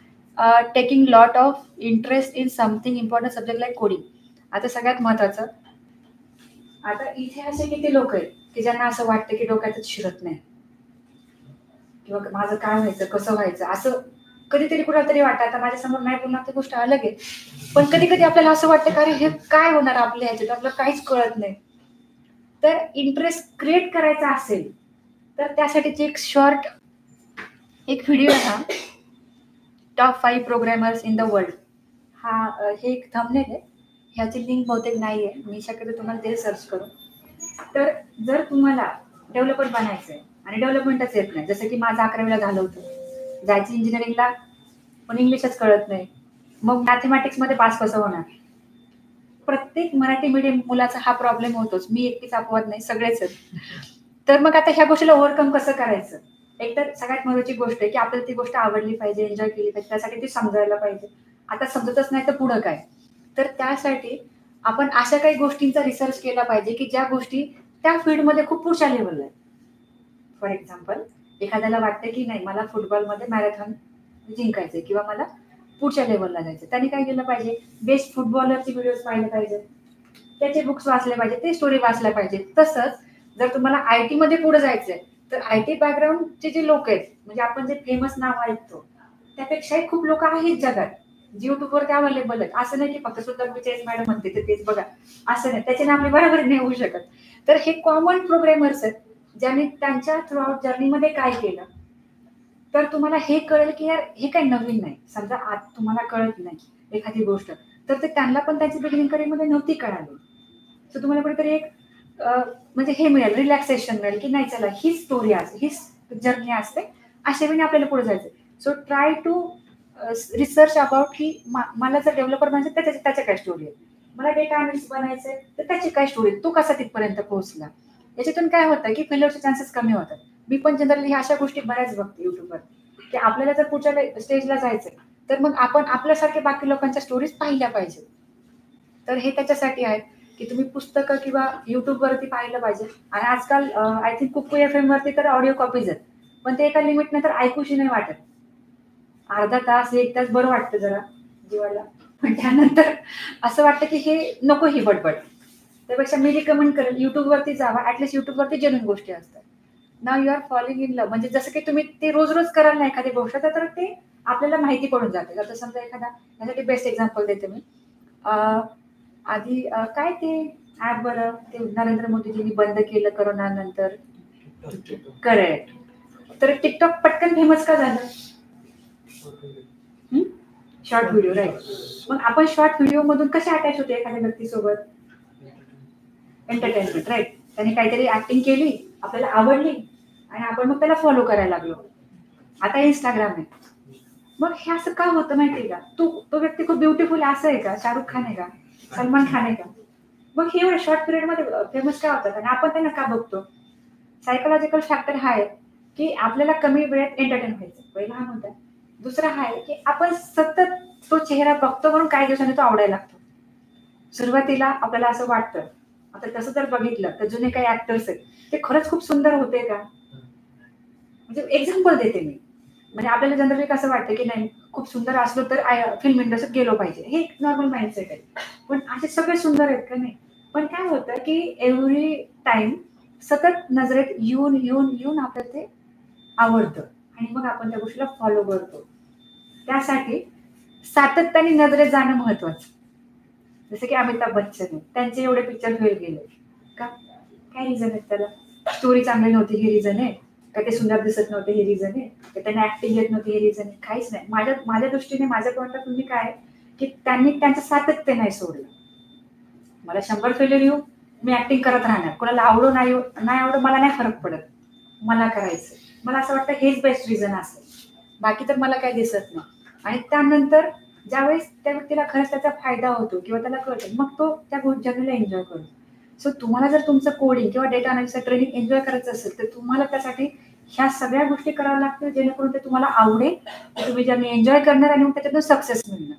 Taking lot of interest in something important subject like coding. आता सगळ्यात महत्वाचं, आता इथे असे किती लोक आहेत की ज्यांना असं वाटतं की डोक्यातच शिरत नाही, किंवा माझं काय व्हायचं, कसं व्हायचं, असं कधीतरी कुणाला तरी वाटतं. आता माझ्यासमोर नाही बोलणार ती गोष्ट अलग आहे, पण कधी कधी आपल्याला असं वाटतं की अरे हे काय होणार आपल्या ह्याच्यात, आपल्याला काहीच कळत नाही. तर इंटरेस्ट क्रिएट करायचा असेल तर त्यासाठीची एक शॉर्ट एक व्हिडिओ हा टॉप 5 प्रोग्रॅमर्स इन द वर्ल्ड, हा हे एक थंबनेल आहे. ह्याची लिंक बहुतेक नाही आहे, मी शक्यतो तुम्हाला ते सर्च करून. तर जर तुम्हाला डेव्हलपर बनायचं आहे आणि डेव्हलपमेंटच येत नाही, जसं की माझं 11वीला झालं होतं, जायचं इंजिनिअरिंगला पण इंग्लिशच कळत नाही, मग मॅथमॅटिक्समध्ये पास कसं होणार. प्रत्येक मराठी मीडियम मुलाचा हा प्रॉब्लेम होतोच, मी एकटीच अपवाद नाही, सगळेच आहेत. तर मग आता ह्या गोष्टीला ओव्हरकम कसं करायचं. एकतर सगळ्यात महत्त्वाची गोष्ट आहे की आपल्याला ती गोष्ट आवडली पाहिजे, एन्जॉय केली पाहिजे, त्यासाठी ती समजायला पाहिजे. आता समजतच नाही तर पुढं काय. तर त्यासाठी आपण अशा काही गोष्टींचा रिसर्च केला पाहिजे की ज्या गोष्टी त्या फील्डमध्ये खूप पुढच्या लेवलला आहे. फॉर एक्झाम्पल, एखाद्याला वाटतं की नाही मला फुटबॉलमध्ये मॅरेथॉन जिंकायचंय किंवा मला पुढच्या लेवलला जायचं, त्यांनी काय केलं पाहिजे, बेस्ट फुटबॉलरचे व्हिडिओज पाहिले पाहिजे, त्याचे बुक्स वाचले पाहिजे, ते स्टोरी वाचल्या पाहिजे. तसंच जर तुम्हाला IT मध्ये पुढे जायचंय तर IT बॅकग्राऊंडचे जे लोक आहेत, म्हणजे आपण जे फेमस नाव ऐकतो त्यापेक्षाही खूप लोक आहेत जगात, युट्यूबवर त्या अवेलेबल आहेत. असं नाही की फक्त सुद्धा विचेस मॅडम म्हणते तर तेच बघा, असं नाही, त्याचे नाव आपली बरोबर नाही होऊ शकत. तर हे कॉमन प्रोग्रॅमर्स आहेत ज्यांनी त्यांच्या थ्रू आउट जर्नीमध्ये काय केलं. तर तुम्हाला हे कळेल की यार हे काही नवीन नाही. समजा आज तुम्हाला कळत नाही एखादी गोष्ट, तर ते त्यांना पण त्याची बिगिनिंग करिअरमध्ये नव्हती कळाली. सो तुम्हाला कुठेतरी एक म्हणजे हे मिळेल, रिलॅक्सेशन मिळेल की नाही चला ही स्टोरी असते, ही जर्नी असते, अशा वेळी आपल्याला पुढे जायचं. So try to research about की मला जर डेव्हलपर बनायचं तर त्याच्या काय स्टोरी आहे, मला डेटा अनालिस्ट बनायचंय तर त्याची काय स्टोरी, तो कसा तिथपर्यंत पोहोचला. याच्यातून काय होतं की फेल्युअरचे चान्सेस कमी होतात. मी पण जनरली ह्या अशा गोष्टी बऱ्याच बघते युट्यूबवर की आपल्याला जर पुढच्या स्टेजला जायचंय तर मग आपण आपल्यासारखे बाकी लोकांच्या स्टोरीज पाहिल्या पाहिजे. तर हे त्याच्यासाठी आहे की तुम्ही पुस्तकं किंवा युट्यूबवरती पाहिलं पाहिजे. आणि आजकाल आय थिंक कुकू FM वरती तर ऑडिओ कॉपीज आहेत, पण ते एका लिमिट नंतर ऐकूशी नाही वाटत. अर्धा तास 1 तास बरं वाटतं जरा जीवाला, पण त्यानंतर असं वाटतं की हे नको ही बडबड. त्यापेक्षा मी रिकमेंड करेल युट्यूबवरती जावा. ऍटलीस्ट युट्यूबवरती जेन्युइन गोष्टी असतात. नाव you are following in love, म्हणजे जसं की तुम्ही ते रोज रोज कराल ना एखादी गोष्ट तर ते आपल्याला माहिती पडून जाते. आता समजा एखादा, यासाठी बेस्ट एक्झाम्पल देते मी. आधी काय ते ऍप बरं ते नरेंद्र मोदीजींनी बंद केलं करोना नंतर, करेक्ट. तर टिकटॉक पटकन फेमस का झालं, शॉर्ट व्हिडिओ, राईट. मग आपण शॉर्ट व्हिडिओ मधून कसे अटॅच होते एखाद्या व्यक्तीसोबत, एंटरटेनमेंट, राईट. त्याने काहीतरी ऍक्टिंग केली, आपल्याला आवडली आणि आपण मग त्याला फॉलो करायला लागलो. आता इंस्टाग्राम आहे. मग हे असं का होतं माहितीये का, तो व्यक्ती खूप ब्युटिफुल असं आहे का, शाहरुख खान आहे का, सलमान खान आहे का, मग हे एवढ्या शॉर्ट पिरियड मध्ये फेमस का होतात आणि आपण त्यांना का बघतो. सायकोलॉजिकल फॅक्टर हा आहे की आपल्याला कमी वेळात एंटरटेन व्हायचं, पहिला हा मुद्दा. दुसरा हा आहे की आपण सतत तो चेहरा बघतो म्हणून काही दिवसांनी तो आवडायला लागतो. सुरुवातीला आपल्याला असं वाटतं, आता तसं जर बघितलं तर जुने काही ऍक्टर्स आहेत ते खरंच खूप सुंदर होते का, म्हणजे एक्झाम्पल देते मी. म्हणजे आपल्याला जनरली कसं वाटतं की नाही खूप सुंदर असलो तर फिल्म इंडस्ट्रीत गेलो पाहिजे, हे एक नॉर्मल माइंडसेट आहे. पण असे सगळे सुंदर आहेत का नाही. पण काय होतं की एव्हरी टाइम सतत नजरेत येऊन येऊन येऊन आपल्याला ते आवडतं आणि मग आपण त्या गोष्टीला फॉलो करतो. त्यासाठी सातत्याने नजरेत जाणं महत्वाचं. जसं की अमिताभ बच्चन आहे, त्यांचे एवढे पिक्चर फेल गेले का, काय रिझन आहे त्याला. स्टोरी चांगली नव्हती हे रिझन आहे का, ते सुंदर दिसत नव्हते हे रिझन आहे का, त्यांना ऍक्टिंग येत नव्हती हे रिझन आहे, काहीच नाही. माझ्या दृष्टीने, माझ्या पॉईंट ऑफ व्ह्यू काय की त्यांनी त्यांचं सातत्य नाही सोडलं. मला 100 फेल्युअर येऊ, मी ऍक्टिंग करत राहणार, कोणाला आवडो नाही आवडो मला नाही फरक पडत, मला करायचं. मला असं वाटतं हेच बेस्ट रिझन असेल, बाकी तर मला काही दिसत नाही. आणि त्यानंतर ज्यावेळेस त्या व्यक्तीला खरंच त्याचा फायदा होतो किंवा त्याला कळतं, मग तो त्या जर्नीला एन्जॉय करतो. सो तुम्हाला जर तुमचं कोडिंग किंवा डेटा अनालिसिस ट्रेनिंग एन्जॉय करायचं असेल तर तुम्हाला त्यासाठी ह्या सगळ्या गोष्टी कराव्या लागतील, जेणेकरून ते तुम्हाला आवडेल, तुम्ही जर्नी एन्जॉय करणार आणि मग त्याच्यातून सक्सेस मिळणार.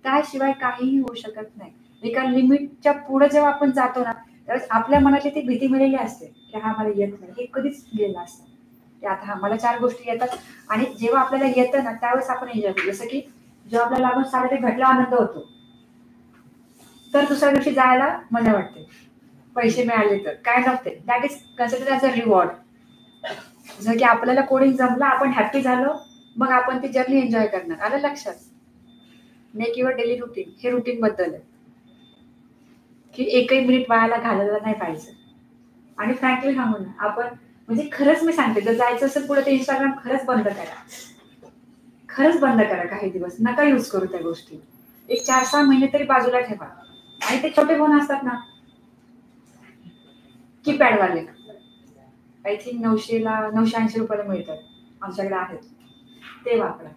त्याशिवाय काहीही होऊ शकत नाही. एका लिमिटच्या पुढे जेव्हा आपण जातो ना, त्यावेळेस आपल्या मनाची ती भीती मिळालेली असते की हा मला येत नाही, हे कधीच गेलं असतं की आता मला 4 गोष्टी येतात. आणि जेव्हा आपल्याला येतं ना त्यावेळेस आपण एन्जॉय करतो. जसं की जेव्हा आपल्याला लागून सारे ते घडला आनंद होतो, तर दुसऱ्या दिवशी जायला मजा वाटते. पैसे मिळाले तर काय नव्हते, that is consider as a reward. जसं की आपल्याला कोडिंग जमलं, आपण हॅपी झालो, मग आपण ती जर्नी एन्जॉय करणार. आलं लक्षात? मेक युअर डेली रुटीन, हे रुटीन बद्दल आहे की एकही मिनिट वायाला घालवला नाही पाहिजे. आणि फ्रँकली सांगू ना, आपण म्हणजे खरंच मी सांगते, जर जायचं असेल पुढे ते इंस्टाग्राम खरंच बंद करा. खरंच बंद करा. काही दिवस नका यूज करू त्या गोष्टी. एक 4-6 महिने तरी बाजूला ठेवा. आणि ते छोटे फोन असतात ना, कीपॅड वाले, आय थिंक 980 रुपयाला मिळतात, आमच्याकडे आहेत, ते वापरा.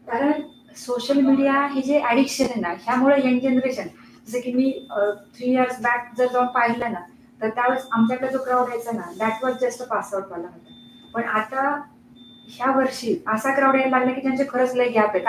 कारण सोशल मीडिया हे जे ऍडिक्शन आहे ना, ह्यामुळे यंग जनरेशन, जसं की मी 3 इयर्स बॅक जर जाऊन पाहिलं ना, तर त्यावेळेस आमच्याकडे जो क्राऊड यायचा ना, that was just pass out वाला होता. पण आता ह्या वर्षी असा क्राऊड यायला लागला की त्यांचे खरंच लय गॅप आहे.